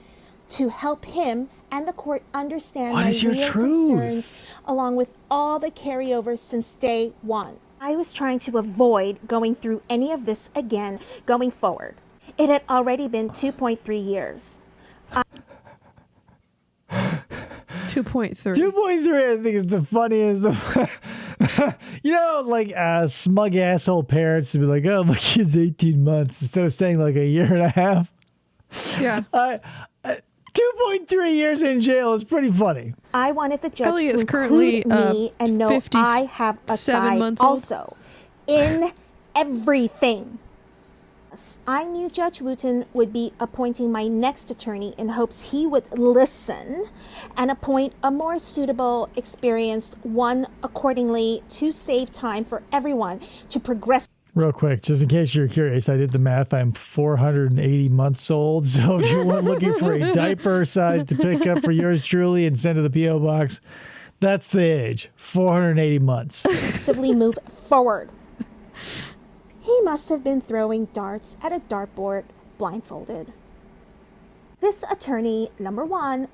to help him and the court understand What my is your real truth? concerns, along with all the carryovers since day one. I was trying to avoid going through any of this again going forward. It had already been 2.3 years. 2.3. 2.3, I think, is the funniest. You know, like smug asshole parents to be like, oh, my kid's 18 months, instead of saying like a year and a half. Yeah. 2.3 years in jail is pretty funny. I wanted the judge Ellie to is currently, include me and know I have a 57 side months old. also in everything. I knew Judge Wooten would be appointing my next attorney in hopes he would listen and appoint a more suitable, experienced one accordingly to save time for everyone to progress. Real quick, just in case you're curious, I did the math. I'm 480 months old. So if you were looking for a diaper size to pick up for yours truly and send to the P.O. box, that's the age, 480 months. Progressively move forward. He must have been throwing darts at a dartboard blindfolded. This attorney, number 1,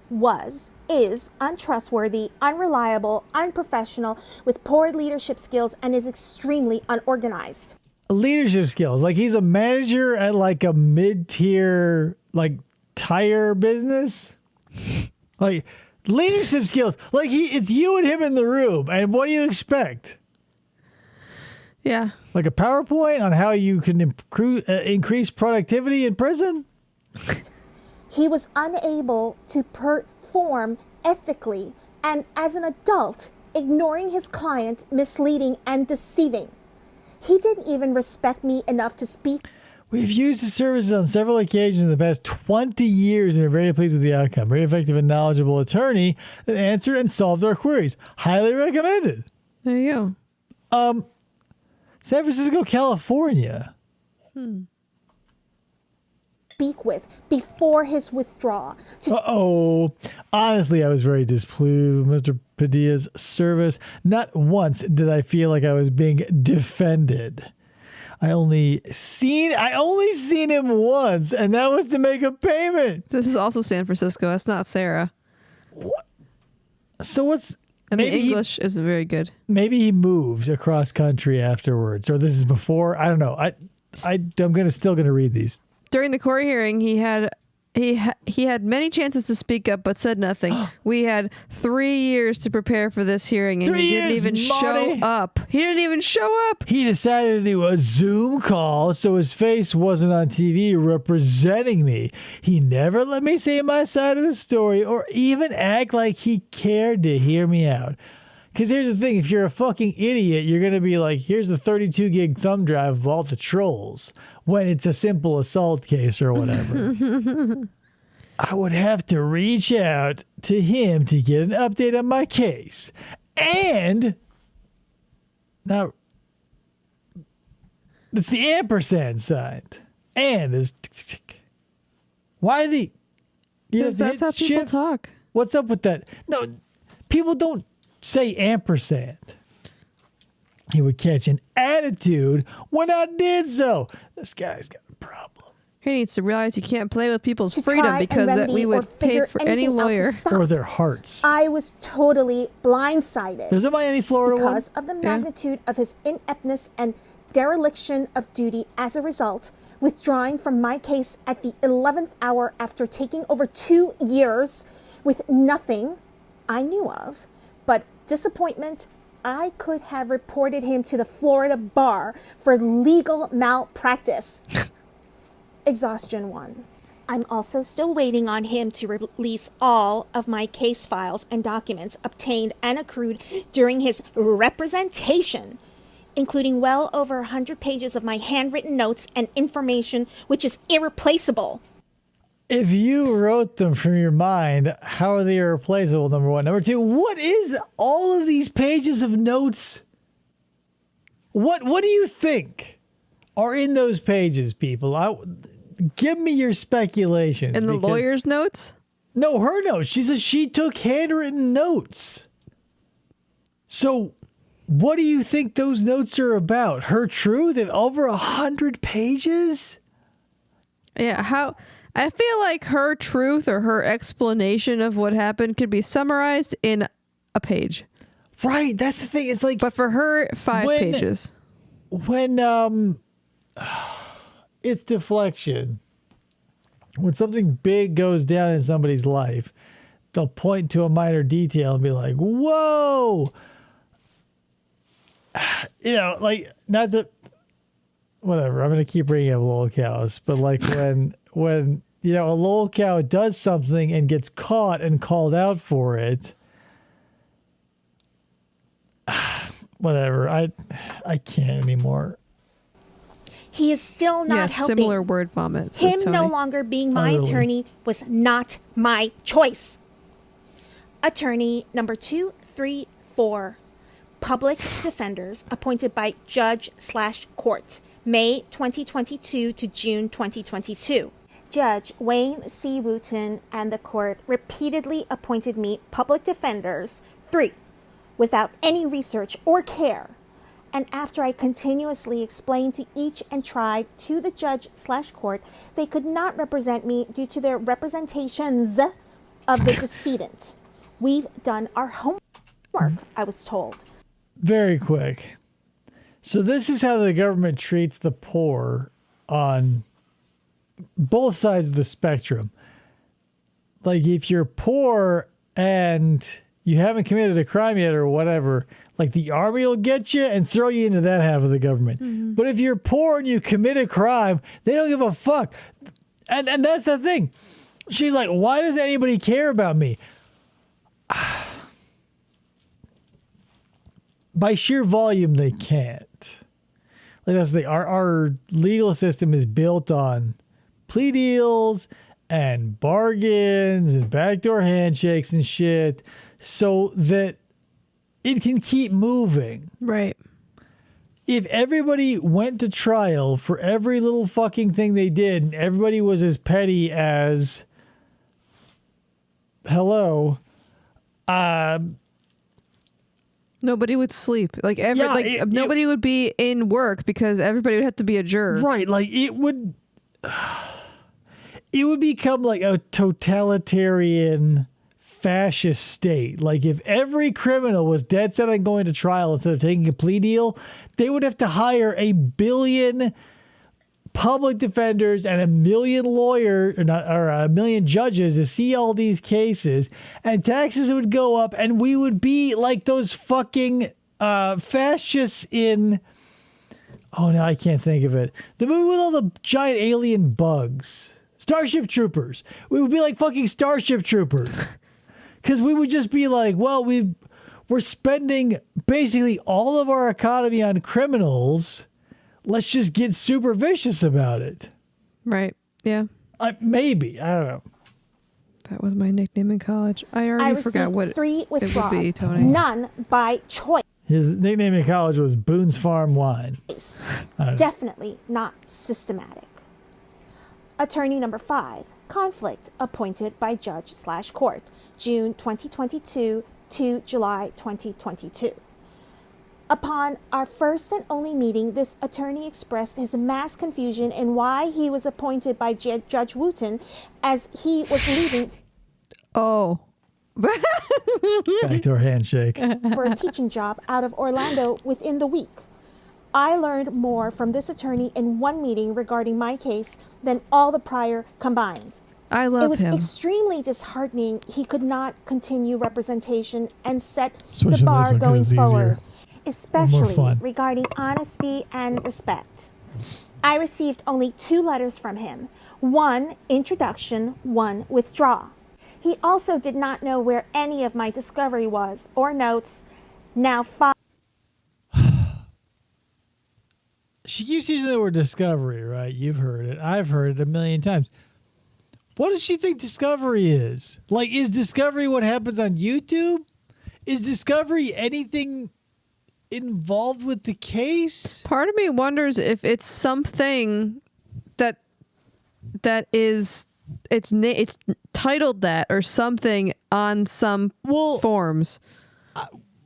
is untrustworthy, unreliable, unprofessional, with poor leadership skills, and is extremely unorganized. Leadership skills. Like he's a manager at like a mid-tier like tire business. Like leadership skills. Like it's you and him in the room. And what do you expect? Yeah. Like a PowerPoint on how you can increase productivity in prison? He was unable to perform ethically and as an adult, ignoring his client, misleading and deceiving. He didn't even respect me enough to speak. We've used his services on several occasions in the past 20 years and are very pleased with the outcome. Very effective and knowledgeable attorney that answered and solved our queries. Highly recommended. There you San Francisco, California. Speak with before his withdrawal. Uh-oh. Honestly, I was very displeased with Mr. Padilla's service. Not once did I feel like I was being defended. I only seen him once, and that was to make a payment. This is also San Francisco. That's not Sarah. What? So what's... And the English isn't very good. Maybe he moved across country afterwards, or this is before. I don't know. I'm still gonna read these. During the court hearing, he had He had many chances to speak up, but said nothing. We had 3 years to prepare for this hearing, and 3 he didn't years, even Marty. show up. He didn't even show up. He decided to do a Zoom call so his face wasn't on TV representing me. He never let me say my side of the story or even act like he cared to hear me out. Because here's the thing, if you're a fucking idiot, you're going to be like, here's the 32 gig thumb drive of all the trolls when it's a simple assault case or whatever. I would have to reach out to him to get an update on my case. And now it's the ampersand sign. And is why the Because that's how people talk. What's up with that? No, people don't say ampersand. He would catch an attitude when I did so. This guy's got a problem. He needs to realize you can't play with people's To freedom try and because that remedy we or would pay figure for any anything out to lawyer. stop. Or their hearts. I was totally blindsided There's a Miami, Florida because one. of the magnitude of his ineptness and dereliction of duty. As a result, withdrawing from my case at the 11th hour after taking over 2 years with nothing I knew of but disappointment, I could have reported him to the Florida bar for legal malpractice. Exhaustion 1. I'm also still waiting on him to release all of my case files and documents obtained and accrued during his representation, including well over 100 pages of my handwritten notes and information, which is irreplaceable. If you wrote them from your mind, how are they irreplaceable? Number one. Number two, what is all of these pages of notes? What do you think are in those pages, people? Give me your speculations. And the lawyer's notes? No, her notes. She says she took handwritten notes. So what do you think those notes are about? Her truth in over 100 pages? Yeah, how... I feel like her truth or her explanation of what happened could be summarized in a page. Right, that's the thing. It's like... But for her, 5 pages. When it's deflection. When something big goes down in somebody's life, they'll point to a minor detail and be like, whoa! You know, like, not that... Whatever, I'm going to keep bringing up lolcows, but like when you know, a lolcow does something and gets caught and called out for it, whatever, I can't anymore. He is still not helping. Similar word vomits. Him no longer being my attorney was not my choice. Attorney number 234, public defenders appointed by judge/court, May 2022 to June 2022. Judge Wayne C. Wooten and the court repeatedly appointed me public defenders, 3, without any research or care. And after I continuously explained to each and tried to the judge/court, they could not represent me due to their representations of the decedent. We've done our homework, I was told. Very quick. So this is how the government treats the poor on both sides of the spectrum. Like if you're poor and you haven't committed a crime yet or whatever, like the army will get you and throw you into that half of the government. Mm-hmm. But if you're poor and you commit a crime, they don't give a fuck. And that's the thing. She's like, why does anybody care about me? By sheer volume, they can't. Like that's the thing. Our legal system is built on plea deals and bargains and backdoor handshakes and shit so that it can keep moving. Right. If everybody went to trial for every little fucking thing they did and everybody was as petty as nobody would sleep. Nobody would be in work because everybody would have to be a juror. Right, like it would become like a totalitarian fascist state. Like if every criminal was dead set on going to trial instead of taking a plea deal, they would have to hire 1 billion public defenders and a million lawyers or a million judges to see all these cases, and taxes would go up, and we would be like those fucking fascists in, oh no, I can't think of it. The movie with all the giant alien bugs. Starship Troopers. We would be like fucking Starship Troopers. Because we would just be like, well, we're spending basically all of our economy on criminals. Let's just get super vicious about it. Right. Yeah. Maybe. I don't know. That was my nickname in college. I already forgot what 3 it would withdrawals, be, Tony. none by choice. His nickname in college was Boone's Farm Wine. Definitely not systematic. Attorney number 5, conflict appointed by judge/court, June 2022 to July 2022. Upon our first and only meeting, this attorney expressed his mass confusion in why he was appointed by Judge Wooten as he was leaving Oh. Backdoor handshake. for a teaching job out of Orlando within the week. I learned more from this attorney in one meeting regarding my case than all the prior combined. I It love was him. extremely disheartening he could not continue representation and set Switch the to bar this one 'cause going it's easier. forward, especially fun. regarding honesty and respect. I received only 2 letters from him, one introduction, one withdrawal. He also did not know where any of my discovery was or notes. Now 5 She keeps using the word discovery, right? You've heard it. I've heard it a million times. What does she think discovery is? Like, is discovery what happens on YouTube? Is discovery anything involved with the case? Part of me wonders if it's something that is it's titled that or something on some forms.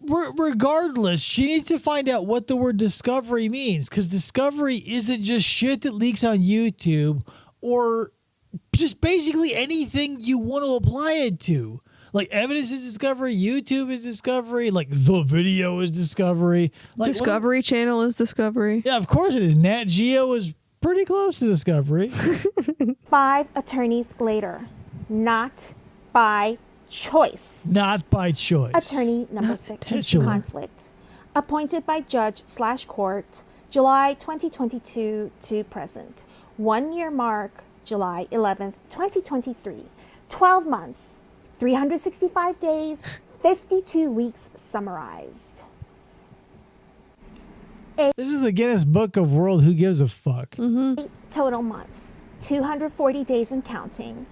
Regardless, she needs to find out what the word discovery means, because discovery isn't just shit that leaks on YouTube or just basically anything you want to apply it to. Like, evidence is discovery, YouTube is discovery, like the video is discovery. Like, Discovery Channel is discovery. Yeah, of course it is. Nat Geo is pretty close to discovery. 5 attorneys later, not by choice. Not by choice. Attorney number Not 6, titular. conflict. Appointed by judge/court, July 2022 to present. 1 year mark, July 11th, 2023. 12 months, 365 days, 52 weeks summarized. This is the Guinness Book of World Who Gives a Fuck. Total months, 240 days and counting,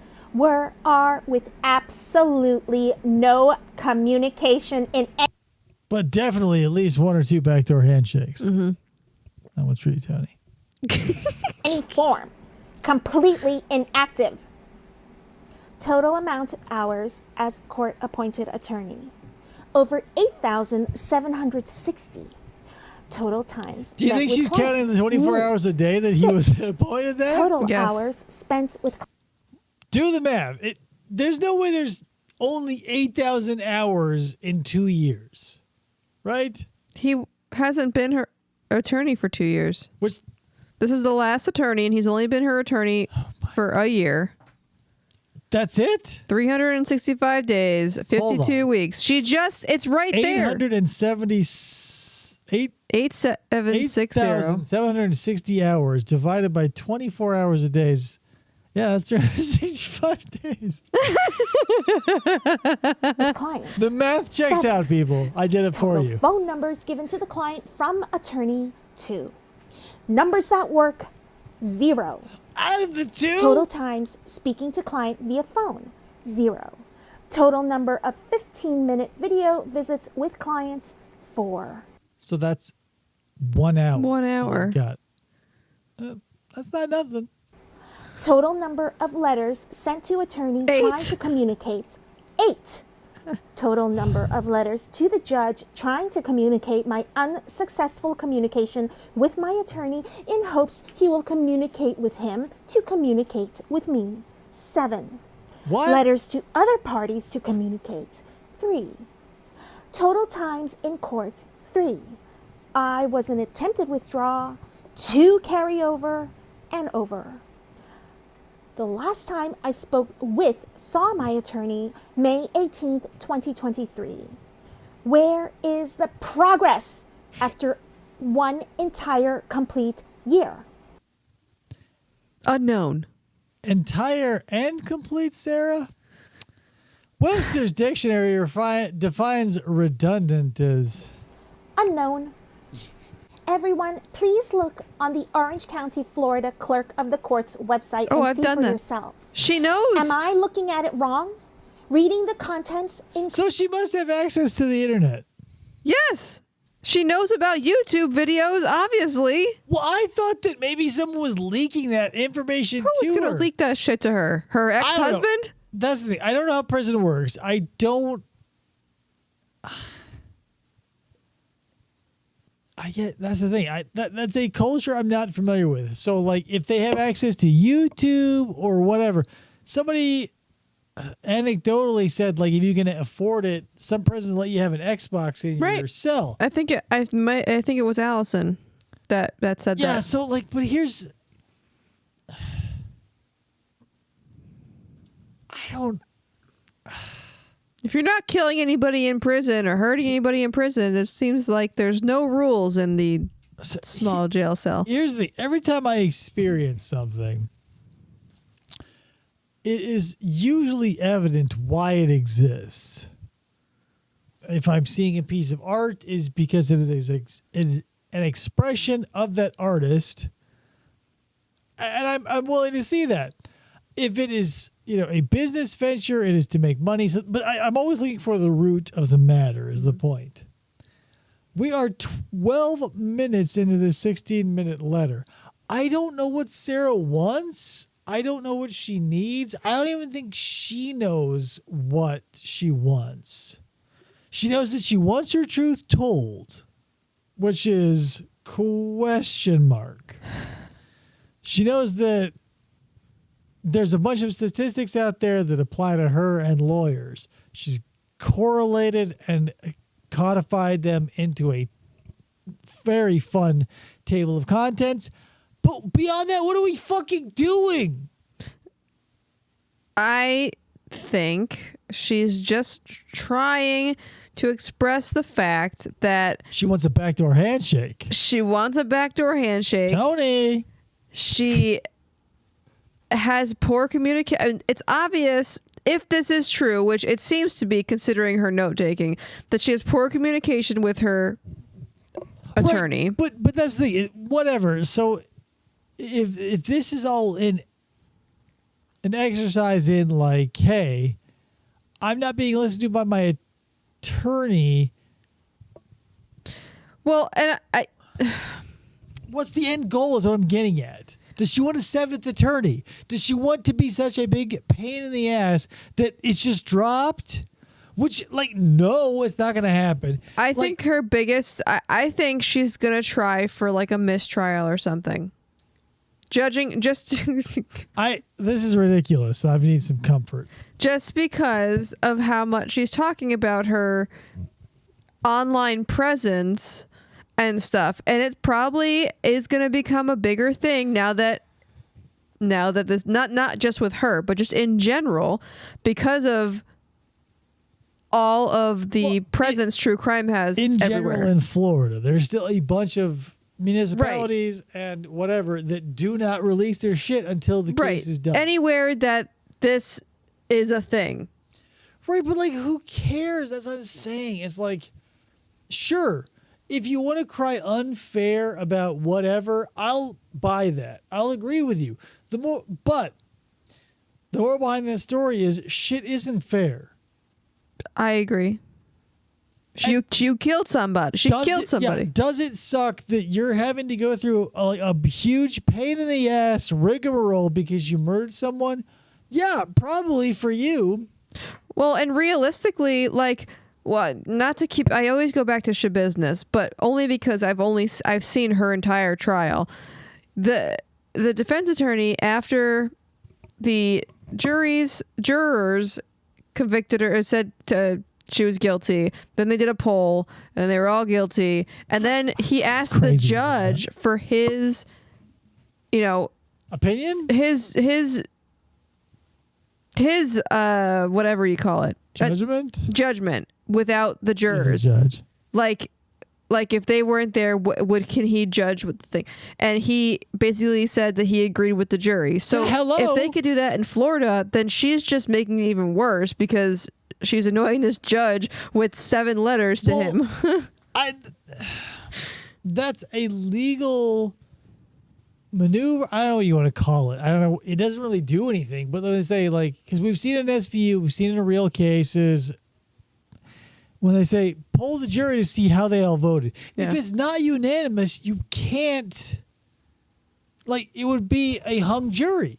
are with absolutely no communication in But definitely at least 1 or 2 backdoor handshakes. Mm-hmm. That one's for you, Tony. any form. Completely inactive. Total amount of hours as court-appointed attorney, over 8,760. Total times. Do you met think with she's counting clients. the 24 hours a day that he was 6. appointed there? Total Yes. hours spent with Do the math. There's no way there's only 8,000 hours in 2 years. Right? He hasn't been her attorney for 2 years. Which, This is the last attorney, and he's only been her attorney for a year. that's it? 365 days, Hold 52 on. weeks. It's right there. 8760. 8,760 hours divided by 24 hours a day. Yeah, that's 365 days. client. The math checks 7. out, people. I did it for Total you. phone numbers given to the client from attorney 2. Numbers that work 0. Out of the 2? Total times speaking to client via phone 0. Total number of 15-minute video visits with clients 4. So that's 1 hour. 1 hour. Got. That's not nothing. Total number of letters sent to attorney 8. trying to communicate 8. Total number of letters to the judge trying to communicate my unsuccessful communication with my attorney in hopes he will communicate with him to communicate with me 7. What? Letters to other parties to communicate 3. Total times in court 3. I was an attempted withdrawal, 2 carryover, and over. The last time I saw my attorney, May 18th, 2023. Where is the progress after one entire complete year? Unknown. Entire and complete, Sarah? Webster's dictionary defines redundant as Unknown. Everyone, please look on the Orange County, Florida Clerk of the Court's website and see for yourself. She knows. Am I looking at it wrong? Reading the contents So she must have access to the internet. Yes. She knows about YouTube videos, obviously. Well, I thought that maybe someone was leaking that information Who to was going her. to leak that shit to her? Her I don't know. ex-husband? That's the thing. I don't know how prison works. I don't. That's the thing. That's a culture I'm not familiar with. So, like, if they have access to YouTube or whatever, somebody anecdotally said, like, if you can afford it, some prisons let you have an Xbox in your cell. I think it was Allison that said that. Yeah. So, like, but here's. I don't. If you're not killing anybody in prison or hurting anybody in prison, it seems like there's no rules in the small jail cell. Here's the every time I experience something, it is usually evident why it exists. If I'm seeing a piece of art, is because it is an expression of that artist, and I'm willing to see that. If it is, a business venture, it is to make money. So, but I'm always looking for the root of the matter. Is the point? We are 12 minutes into this 16-minute letter. I don't know what Sarah wants. I don't know what she needs. I don't even think she knows what she wants. She knows that she wants her truth told, which is question mark. She knows that there's a bunch of statistics out there that apply to her and lawyers. She's correlated and codified them into a very fun table of contents. But beyond that, what are we fucking doing? I think she's just trying to express the fact that she wants a backdoor handshake. Tony. She has poor communication. It's obvious, if this is true, which it seems to be considering her note taking, that she has poor communication with her attorney. Right. But that's the whatever. So if this is all in an exercise in like, hey, I'm not being listened to by my attorney. Well, and what's the end goal is what I'm getting at. Does she want a seventh attorney? Does she want to be such a big pain in the ass that it's just dropped? Which, no, it's not going to happen. I think her biggest, I think she's going to try for a mistrial or something. Judging, just... This is ridiculous. I need some comfort. Just because of how much she's talking about her online presence and stuff, and it probably is going to become a bigger thing now that this not just with her but just in general, because of all of the presence true crime has in everywhere. general in Florida. There's still a bunch of municipalities and whatever that do not release their shit until the case is done. Anywhere that this is a thing, right? But who cares? That's what I'm saying. It's sure. If you want to cry unfair about whatever, I'll buy that. I'll agree with you. But the more behind that story is shit isn't fair. I agree. She killed somebody. She killed somebody. Yeah, does it suck that you're having to go through a huge pain in the ass rigmarole because you murdered someone? Yeah, probably for you. Well, and realistically, not to keep, I always go back to Shabusiness, but only because I've seen her entire trial. The defense attorney, after the jurors convicted her, said she was guilty, then they did a poll and they were all guilty, and then he asked the judge for his opinion? His whatever you call it. Judgment? Judgment without the He's the jurors. judge. Like if they weren't there, can he judge with the thing? And he basically said that he agreed with the jury. So Hello? if they could do that in Florida, then she's just making it even worse because she's annoying this judge with 7 letters to him. That's a legal maneuver. I don't know what you want to call it. I don't know. It doesn't really do anything. But they say, like, because we've seen it in SVU, we've seen it in real cases, when they say, poll the jury to see how they all voted. Yeah. If it's not unanimous, you can't, like, it would be a hung jury.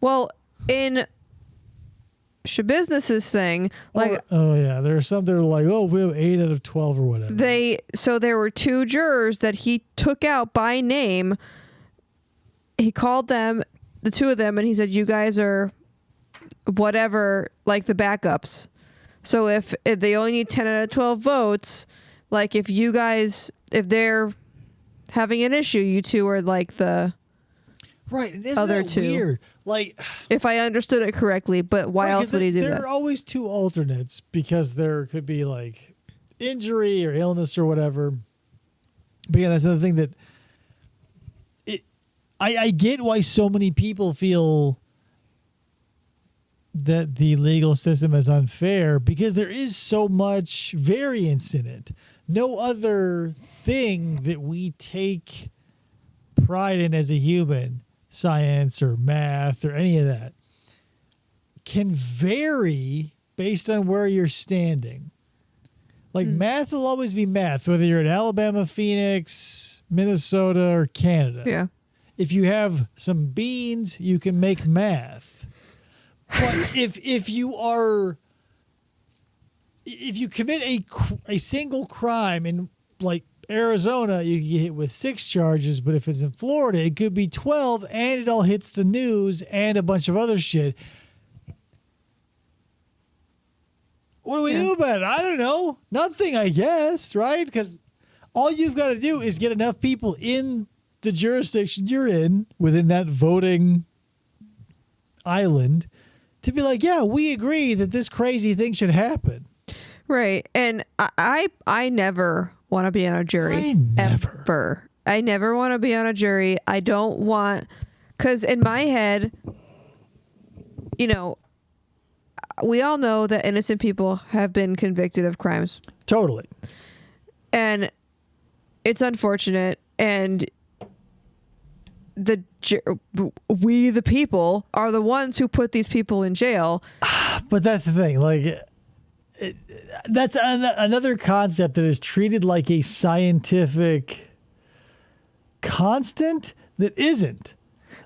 Well, in Shabusiness's thing, like, there are some that are like, oh, we have 8 out of 12 or whatever. so there were 2 jurors that he took out by name. He called them, the 2 of them, and he said, you guys are whatever, like the backups. So if they only need 10 out of 12 votes, like if they're having an issue, you 2 are like the right. Isn't other that 2. Weird? Like, if I understood it correctly, but why else would he do that? There are always 2 alternates because there could be like injury or illness or whatever. But yeah, that's another thing that I get why so many people feel that the legal system is unfair because there is so much variance in it. No other thing that we take pride in as a human, science or math or any of that, can vary based on where you're standing. Like math will always be math, whether you're in Alabama, Phoenix, Minnesota, or Canada. Yeah. If you have some beans, you can make math. But if you commit a single crime in like Arizona, you can get hit with 6 charges. But if it's in Florida, it could be 12, and it all hits the news and a bunch of other shit. What do we do about it? I don't know. Nothing, I guess, right? Because all you've got to do is get enough people in the jurisdiction you're in within that voting island to be like, yeah, we agree that this crazy thing should happen. Right. And I never want to be on a jury. Ever. I never want to be on a jury. I don't want, because in my head, you know, we all know that innocent people have been convicted of crimes. Totally. And it's unfortunate. And we, the people, are the ones who put these people in jail. But that's the thing. Like, that's another concept that is treated like a scientific constant that isn't.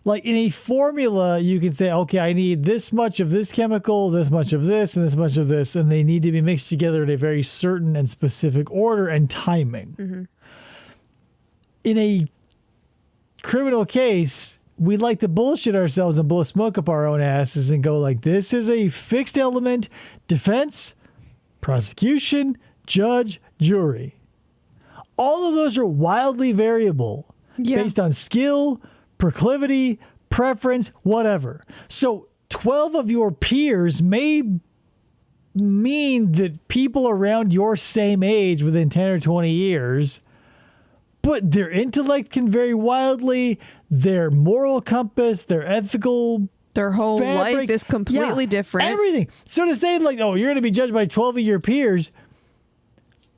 Like in a formula, you can say, okay, I need this much of this chemical, this much of this, and this much of this, and they need to be mixed together in a very certain and specific order and timing. Mm-hmm. In a criminal case, we like to bullshit ourselves and blow smoke up our own asses and go like, this is a fixed element, defense, prosecution, judge, jury. All of those are wildly variable based on skill, proclivity, preference, whatever. So 12 of your peers may mean that people around your same age within 10 or 20 years, but their intellect can vary wildly, their moral compass, their ethical their whole life is completely different. Everything. So to say like, oh, you're going to be judged by 12 of your peers,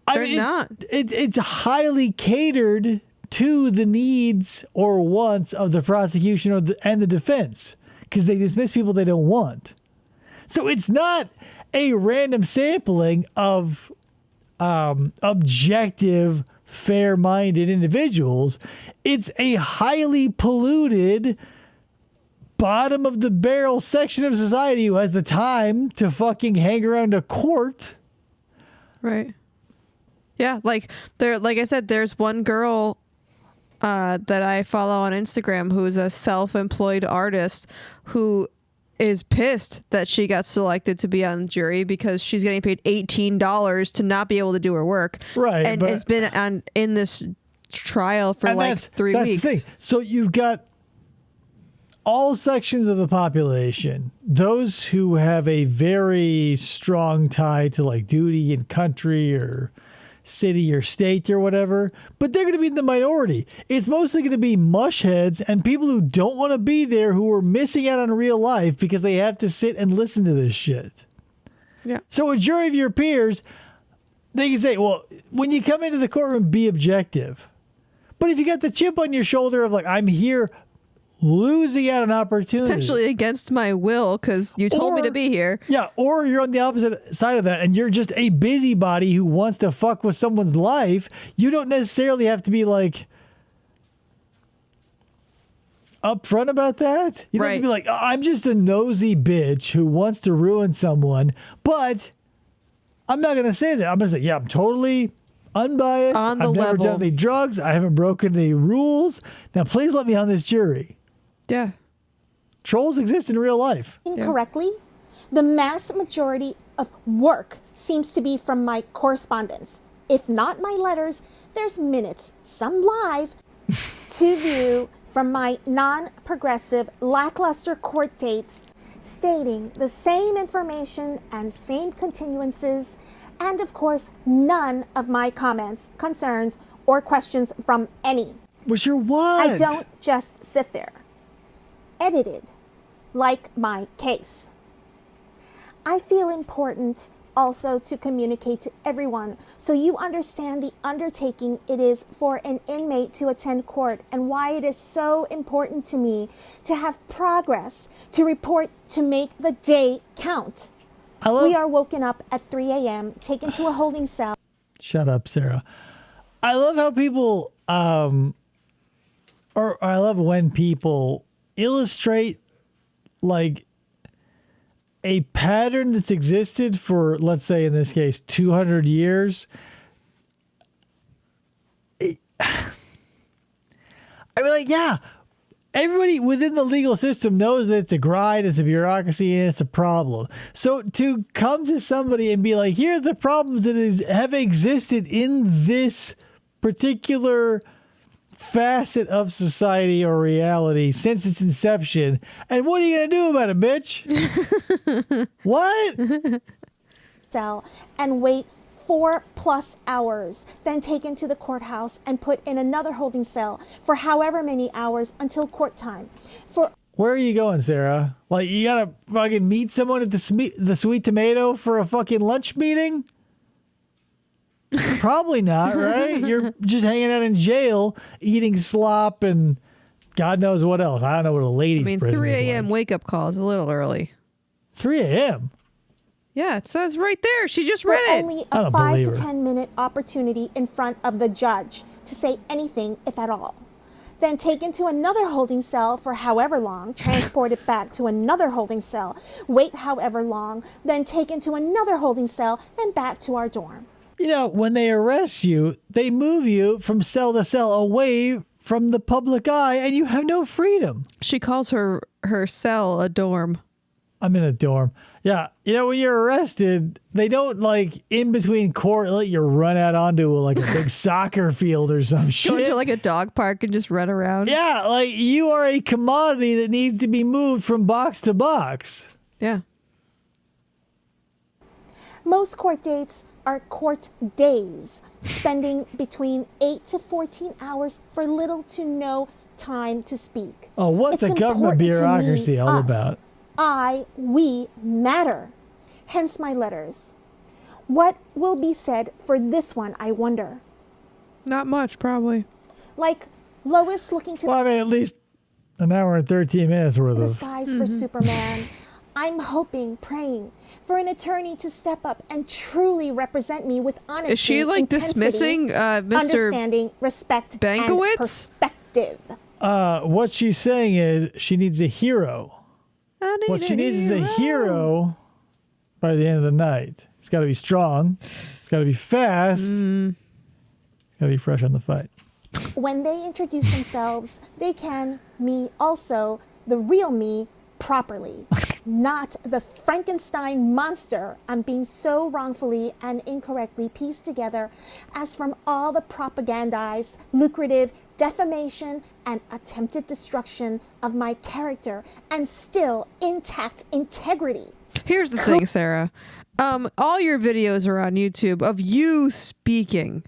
they're not. It's highly catered to the needs or wants of the prosecution and the defense, because they dismiss people they don't want. So it's not a random sampling of objective, fair-minded individuals. It's a highly polluted, bottom-of-the-barrel section of society who has the time to fucking hang around a court. Right. Yeah, like I said, there's one girl that I follow on Instagram who's a self-employed artist who is pissed that she got selected to be on the jury because she's getting paid $18 to not be able to do her work. Right. And has been in this trial for like 3 weeks. That's the thing. So you've got all sections of the population, those who have a very strong tie to like duty and country or city or state or whatever, but they're going to be in the minority. It's mostly going to be mushheads and people who don't want to be there, who are missing out on real life because they have to sit and listen to this shit. Yeah. So a jury of your peers, they can say, well, when you come into the courtroom, be objective. But if you got the chip on your shoulder of like, I'm here losing out on opportunity. Potentially against my will because you told me to be here. Yeah, or you're on the opposite side of that and you're just a busybody who wants to fuck with someone's life. You don't necessarily have to be like upfront about that. You don't have to be like, oh, I'm just a nosy bitch who wants to ruin someone, but I'm not going to say that. I'm going to say, yeah, I'm totally unbiased. On the I've never level. done any drugs. I haven't broken any rules. Now, please let me on this jury. Yeah. Trolls exist in real life. Incorrectly, the mass majority of work seems to be from my correspondence. If not my letters, there's minutes, some live, to view from my non-progressive, lackluster court dates stating the same information and same continuances, and of course, none of my comments, concerns, or questions from any. What's your what? I don't just sit there. Edited, like my case. I feel important also to communicate to everyone so you understand the undertaking it is for an inmate to attend court and why it is so important to me to have progress, to report, to make the day count. We are woken up at 3 a.m., taken to a holding cell. Shut up, Sarah. I love how people, or I love when people illustrate like a pattern that's existed for, let's say in this case, 200 years. I mean, like, yeah, everybody within the legal system knows that it's a grind, it's a bureaucracy, and it's a problem. So to come to somebody and be like, here are the problems that have existed in this particular facet of society or reality since its inception, and what are you gonna do about it, bitch? What? Cell and wait 4+ hours, then taken to the courthouse and put in another holding cell for however many hours until court time. Where are you going, Sarah? Like, you gotta fucking meet someone at the Sweet Tomato for a fucking lunch meeting? Probably not, right? You're just hanging out in jail, eating slop and God knows what else. I don't know what a lady's prison 3 is a.m. like. wake up call is a little early. 3 a.m.? Yeah, it says right there. She just For read it. only I a don't 5 believe to her. 10 minute opportunity in front of the judge to say anything, if at all. Then taken to another holding cell for however long, transported back to another holding cell, wait however long, then taken to another holding cell, then back to our dorm. You know, when they arrest you, they move you from cell to cell away from the public eye, and you have no freedom. She calls her cell a dorm. I'm in a dorm. Yeah, you know, when you're arrested, they don't, like, in between court, let you run out onto, like, a big soccer field or some Go shit. into like a dog park and just run around. Yeah, like, you are a commodity that needs to be moved from box to box. Yeah. Most court dates are court days, spending between 8 to 14 hours for little to no time to speak. Oh, what's It's the government important to bureaucracy me, all us. about? We matter. Hence my letters. What will be said for this one, I wonder? Not much, probably. Like Lois looking to Well, I mean, at least an hour and 13 minutes worth the of... skies for Superman. I'm hoping, praying for an attorney to step up and truly represent me with honesty, Is she like intensity, dismissing Mr. understanding, respect, Bankowitz? and perspective. What she's saying is she needs a hero. What she needs is a hero by the end of the night. It's got to be strong. It's got to be fast. It's got to be fresh on the fight. When they introduce themselves, they can, me also, the real me, properly. not the Frankenstein monster I'm being so wrongfully and incorrectly pieced together as from all the propagandized, lucrative defamation and attempted destruction of my character and still intact integrity. Here's the thing, Sarah. All your videos are on YouTube of you speaking.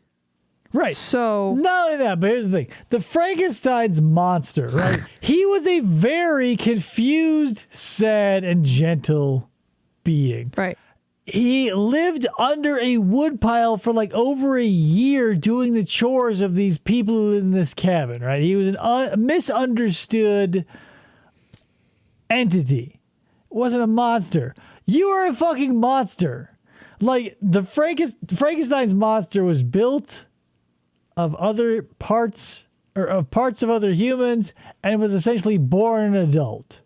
Right. So not only that, but here's the thing. The Frankenstein's monster, right? He was a very confused, sad, and gentle being. right. He lived under a woodpile for like over a year doing the chores of these people who live in this cabin, right? He was a misunderstood entity. Wasn't a monster. You are a fucking monster. Like, the Frankenstein's monster was built of other parts, or of parts of other humans, and was essentially born an adult.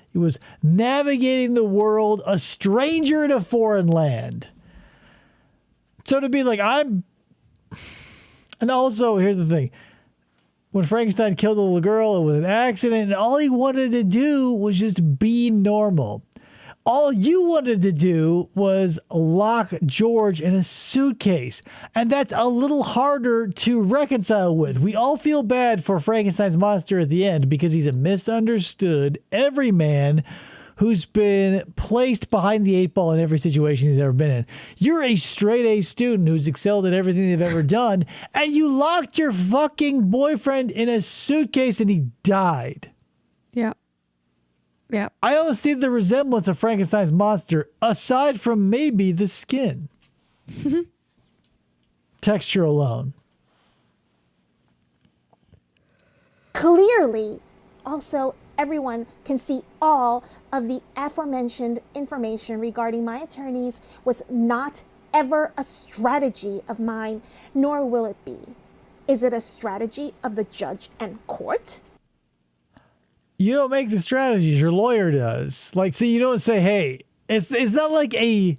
He was navigating the world, a stranger in a foreign land. So to be like, and also, here's the thing. When Frankenstein killed the little girl, it was an accident, and all he wanted to do was just be normal. All you wanted to do was lock George in a suitcase. And that's a little harder to reconcile with. We all feel bad for Frankenstein's monster at the end because he's a misunderstood everyman who's been placed behind the 8 ball in every situation he's ever been in. You're a straight A student who's excelled at everything they've ever done, and you locked your fucking boyfriend in a suitcase and he died. Yeah. Yeah. I don't see the resemblance of Frankenstein's monster aside from maybe the skin. Texture alone. Clearly, also, everyone can see all of the aforementioned information regarding my attorneys was not ever a strategy of mine, nor will it be. Is it a strategy of the judge and court? You don't make the strategies, your lawyer does. Like, so you don't say, hey, it's not like a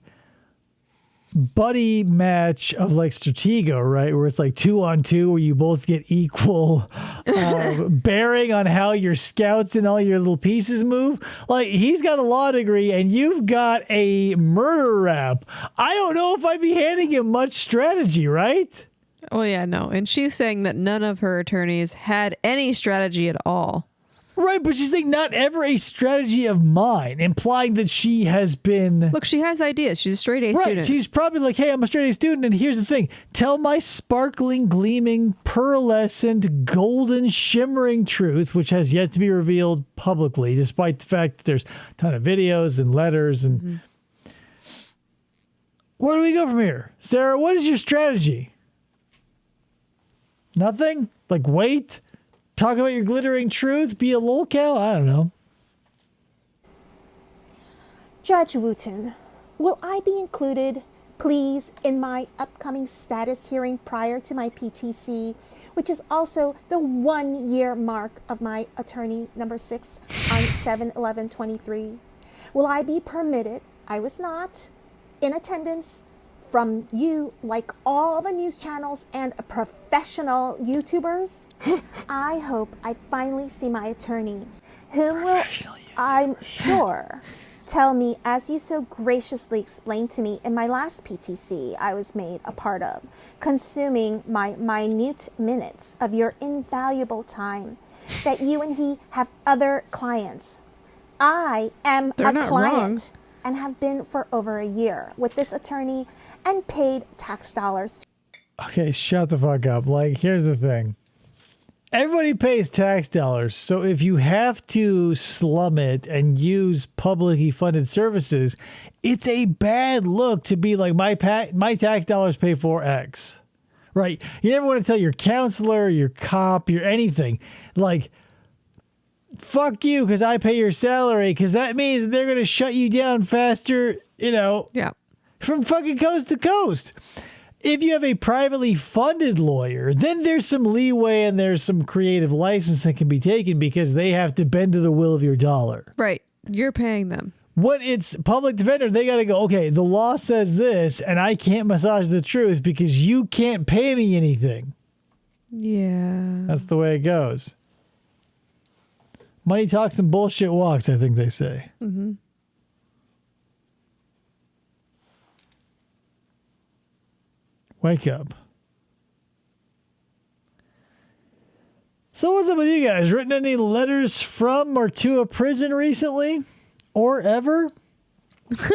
buddy match of like Stratego, right? Where it's like 2-on-2 where you both get equal bearing on how your scouts and all your little pieces move. Like, he's got a law degree and you've got a murder rap. I don't know if I'd be handing him much strategy, right? Oh, yeah, no. And she's saying that none of her attorneys had any strategy at all. Right, but she's saying not ever a strategy of mine, implying that she has been... Look, she has ideas. She's a straight A right, student. she's probably like, hey, I'm a straight A student, and here's the thing. Tell my sparkling, gleaming, pearlescent, golden, shimmering truth, which has yet to be revealed publicly, despite the fact that there's a ton of videos and letters. And Where do we go from here? Sarah, what is your strategy? Nothing? Like, wait? Talk about your glittering truth? Be a lolcow? I don't know. Judge Wooten, will I be included, please, in my upcoming status hearing prior to my PTC, which is also the 1-year mark of my attorney number 6 on 7/11/23? Will I be permitted, I was not, in attendance from you, like all the news channels and professional YouTubers? I hope I finally see my attorney, whom will, I'm sure, tell me, as you so graciously explained to me in my last PTC I was made a part of, consuming my minute minutes of your invaluable time, that you and he have other clients. I am They're a not client wrong. and have been for over a year with this attorney and paid tax dollars. Okay, shut the fuck up. Like, here's the thing. Everybody pays tax dollars, so if you have to slum it and use publicly funded services, it's a bad look to be like, my tax dollars pay for X, right? You never want to tell your counselor, your cop, your anything, like, fuck you because I pay your salary, because that means they're going to shut you down faster, Yeah. from fucking coast to coast. If you have a privately funded lawyer, then there's some leeway and there's some creative license that can be taken because they have to bend to the will of your dollar. Right. You're paying them. When it's public defender, they got to go, okay, the law says this and I can't massage the truth because you can't pay me anything. Yeah. That's the way it goes. Money talks and bullshit walks, I think they say. Wake up. So what's up with you guys? Written any letters from or to a prison recently? Or ever?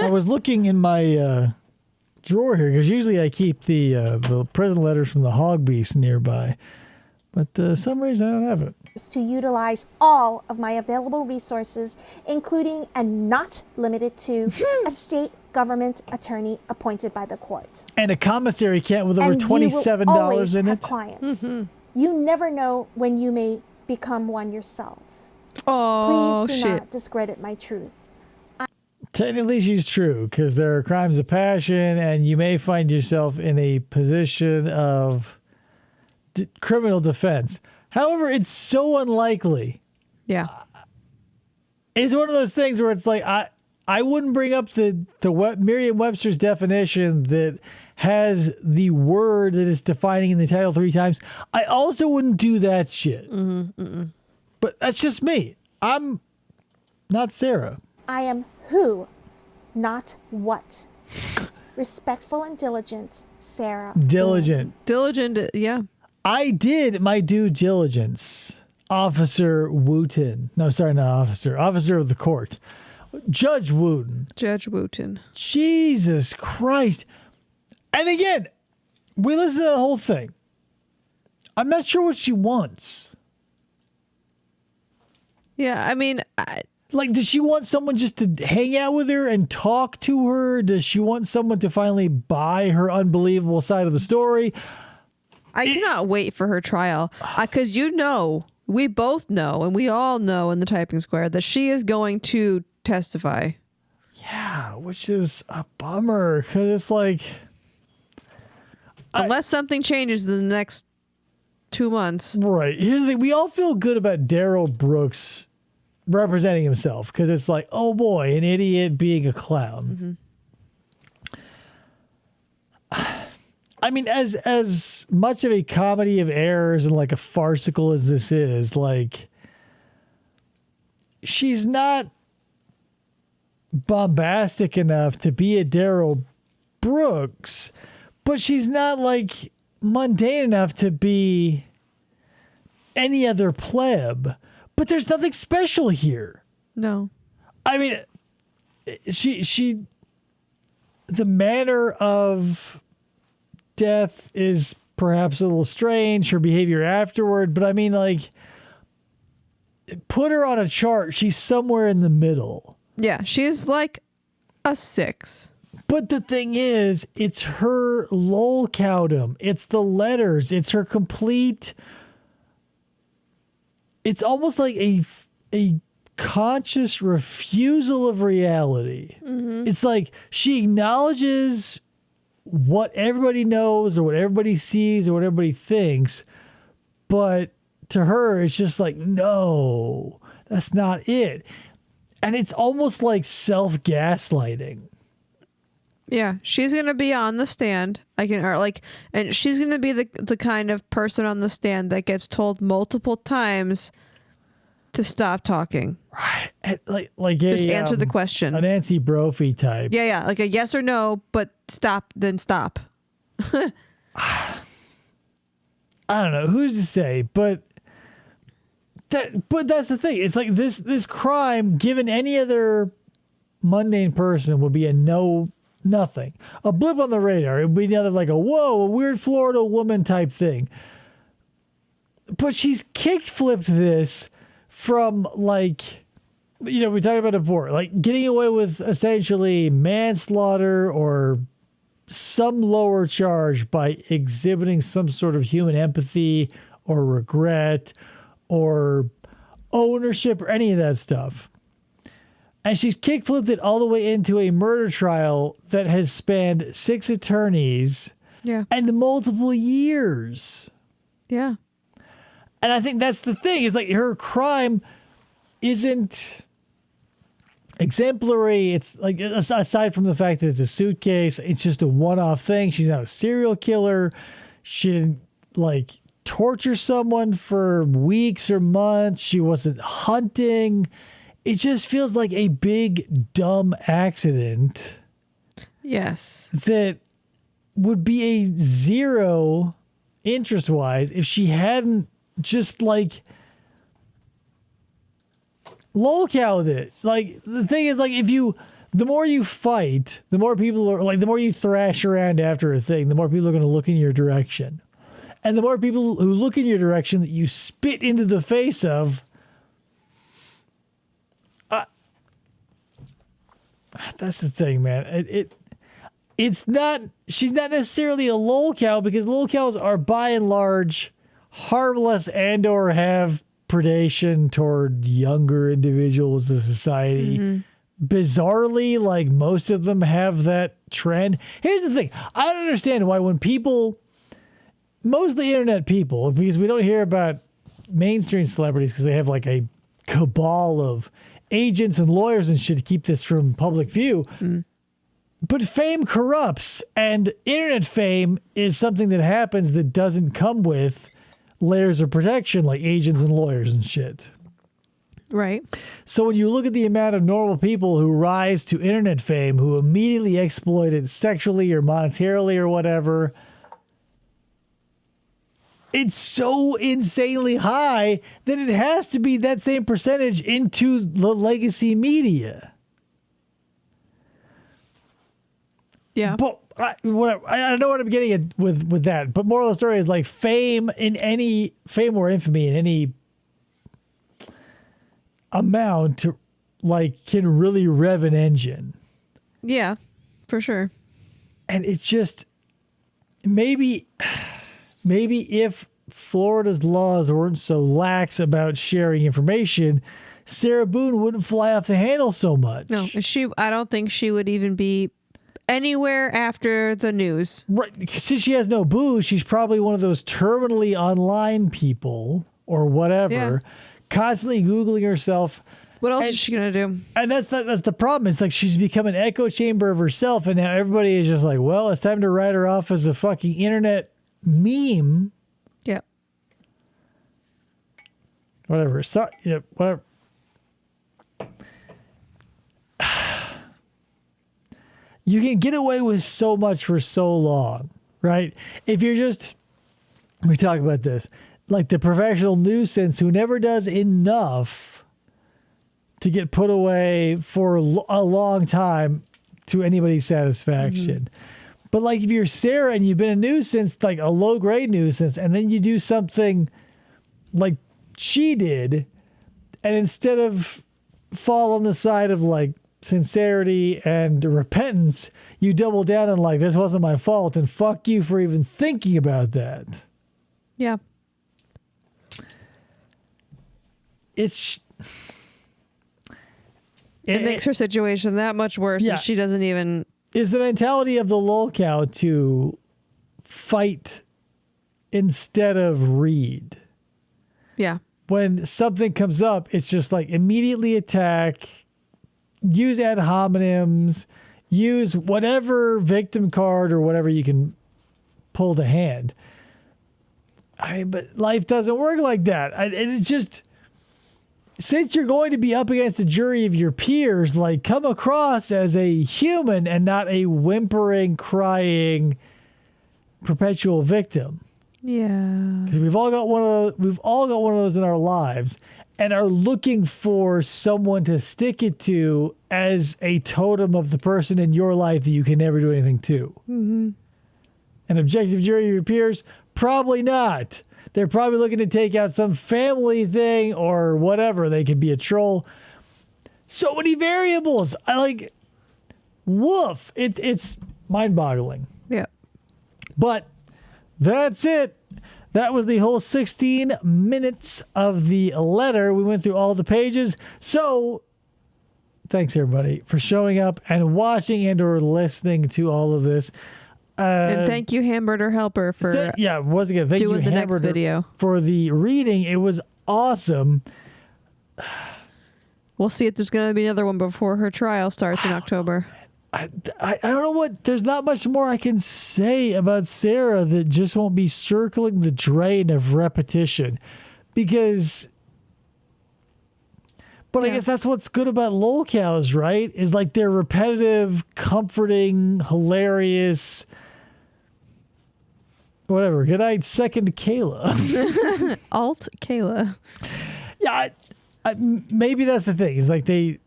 I was looking in my drawer here, because usually I keep the prison letters from the hog beast nearby. But some reason I don't have it. To utilize all of my available resources, including and not limited to a state government attorney appointed by the court. And a commissary cat with over And $27 you will always in have it. clients. You never know when you may become one yourself. Oh, Please do shit. not discredit my truth. Technically, she's true, because there are crimes of passion, and you may find yourself in a position of criminal defense. However, it's so unlikely. Yeah. It's one of those things where it's like, I wouldn't bring up the Merriam-Webster's definition that has the word that it's defining in the title 3 times. I also wouldn't do that shit. But that's just me. I'm not Sarah. I am who, not what. Respectful and diligent, Sarah. Diligent. Diligent, yeah. I did my due diligence, Officer Wooten. No, sorry, not officer. Officer of the court. Judge Wooten. Judge Wooten. Jesus Christ. And again, we listened to the whole thing. I'm not sure what she wants. Yeah, I mean, Like, does she want someone just to hang out with her and talk to her? Does she want someone to finally buy her unbelievable side of the story? I cannot wait for her trial. Because we both know, and we all know in the typing square, that she is going to testify. Yeah, which is a bummer, because it's like... Unless something changes in the next 2 months. Right. Here's the thing. We all feel good about Daryl Brooks representing himself, because it's like, oh boy, an idiot being a clown. I mean, as much of a comedy of errors and like a farcical as this is, like, she's not bombastic enough to be a Daryl Brooks, but she's not like mundane enough to be any other pleb. But there's nothing special here. No. I mean, she the manner of death is perhaps a little strange, her behavior afterward, but I mean, like, put her on a chart, she's somewhere in the middle. Yeah, she's like a 6. But the thing is, it's her lolcoutum, it's the letters, it's her complete... It's almost like a conscious refusal of reality. It's like she acknowledges what everybody knows or what everybody sees or what everybody thinks, but to her, it's just like, no, that's not it. And it's almost like self-gaslighting. Yeah, she's gonna be on the stand. And she's gonna be the kind of person on the stand that gets told multiple times to stop talking. Right, like just answer the question. A Nancy Brophy type. Yeah, like a yes or no, but stop, then stop. I don't know who's to say, but that's the thing. It's like this crime, given any other mundane person, would be a nothing. A blip on the radar. It would be another like a weird Florida woman type thing. But she's kick-flipped this from, like, we talked about it before, like getting away with essentially manslaughter or some lower charge by exhibiting some sort of human empathy or regret or ownership or any of that stuff. And she's kick-flipped it all the way into a murder trial that has spanned 6 attorneys and multiple years. Yeah. And I think that's the thing, is like her crime isn't exemplary. It's like, aside from the fact that it's a suitcase, it's just a one-off thing. She's not a serial killer. She didn't like torture someone for weeks or months. She wasn't hunting. It just feels like a big, dumb accident. Yes. That would be a 0 interest-wise if she hadn't just like lolcowed it. Like the thing is, like the more you fight, the more people are like, the more you thrash around after a thing, the more people are going to look in your direction, and the more people who look in your direction that you spit into the face of. That's the thing, man. It's not. She's not necessarily a lolcow because lolcows are by and large harmless and/or have predation toward younger individuals in society. Bizarrely, like most of them have that trend. Here's the thing: I don't understand why when people, mostly internet people, because we don't hear about mainstream celebrities because they have like a cabal of agents and lawyers and shit to keep this from public view. But fame corrupts, and internet fame is something that happens that doesn't come with layers of protection like agents and lawyers and shit. Right. So when you look at the amount of normal people who rise to internet fame, who immediately exploit it sexually or monetarily or whatever, it's so insanely high that it has to be that same percentage into the legacy media. Yeah. But I know what I'm getting at with that. But moral of the story is like fame or infamy in any amount like can really rev an engine. Yeah, for sure. And it's just maybe if Florida's laws weren't so lax about sharing information, Sarah Boone wouldn't fly off the handle so much. No, I don't think she would even be anywhere after the news. Right. Since she has no boo, she's probably one of those terminally online people or whatever, constantly Googling herself. What else is she going to do? And that's the problem. It's like she's become an echo chamber of herself, and now everybody is just like, well, it's time to write her off as a fucking internet meme. Yep. Whatever. So, whatever. You can get away with so much for so long, right? If you're just, we talk about this, like the professional nuisance who never does enough to get put away for a long time to anybody's satisfaction. But like if you're Sarah and you've been a nuisance, like a low grade nuisance, and then you do something like she did, and instead of fall on the side of like sincerity and repentance, you double down on like, this wasn't my fault, and fuck you for even thinking about that. Yeah. It makes her situation that much worse. Yeah. And she doesn't even. Is the mentality of the lolcow to fight instead of read. Yeah. When something comes up, it's just like immediately attack, use ad hominems, use whatever victim card or whatever you can pull to hand. I mean, but life doesn't work like that. It's just, since you're going to be up against a jury of your peers, like, come across as a human and not a whimpering, crying, perpetual victim. Yeah. Because we've all got one of those in our lives, and are looking for someone to stick it to as a totem of the person in your life that you can never do anything to. Mm-hmm. An objective jury of your peers? Probably not. They're probably looking to take out some family thing or whatever. They could be a troll. So many variables. Woof. It's mind-boggling. Yeah. But that's it. That was the whole 16 minutes of the letter. We went through all the pages. So thanks, everybody, for showing up and watching and or listening to all of this. And thank you, Hamberder Helper, for once again, thank doing you, the next Hamberder, video. for the reading. It was awesome. We'll see if there's going to be another one before her trial starts in October. I don't know what, there's not much more I can say about Sarah that just won't be circling the drain of repetition, because, but I guess that's what's good about lolcows, right? Is like they're repetitive, comforting, hilarious, Whatever. Good night, second Kayla. Alt Kayla. Yeah, maybe that's the thing. Is like they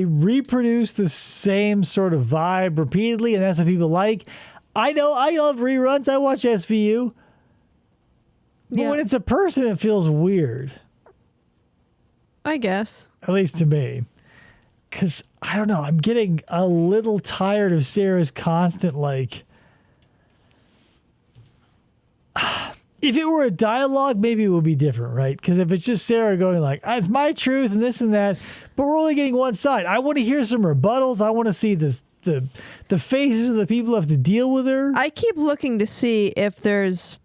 reproduce the same sort of vibe repeatedly, and that's what people like. I know. I love reruns. I watch SVU. But when it's a person, it feels weird. I guess. At least to me. Because, I don't know, I'm getting a little tired of Sarah's constant, like... If it were a dialogue, maybe it would be different, right? Because if it's just Sarah going like, it's my truth and this and that, but we're only getting one side. I want to hear some rebuttals. I want to see the faces of the people who have to deal with her. I keep looking to see if there's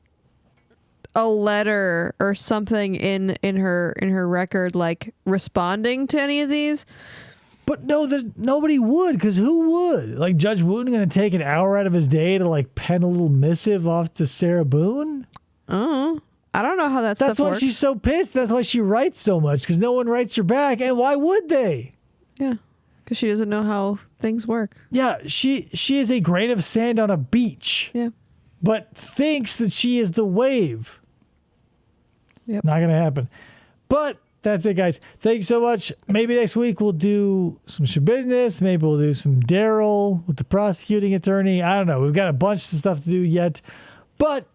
a letter or something in her record, like responding to any of these. But no, nobody would, because who would? Like Judge Wooten going to take an hour out of his day to like pen a little missive off to Sarah Boone? I don't know how that stuff works. That's why she's so pissed. That's why she writes so much, because no one writes her back. And why would they? Yeah, because she doesn't know how things work. Yeah, she is a grain of sand on a beach. Yeah. But thinks that she is the wave. Yep. Not going to happen. But that's it, guys. Thank you so much. Maybe next week we'll do some business. Maybe we'll do some Daryl with the prosecuting attorney. I don't know. We've got a bunch of stuff to do yet. But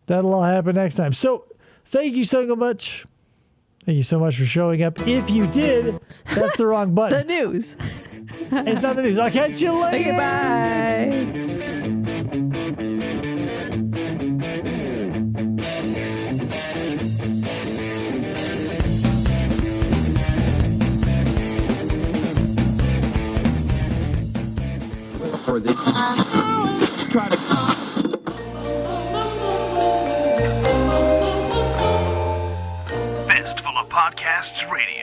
that'll all happen next time. So thank you so much. Thank you so much for showing up. If you did, that's the wrong button. The news. It's not the news. I'll catch you later. Okay, bye. For the try to Fistful of Podcasts Radio.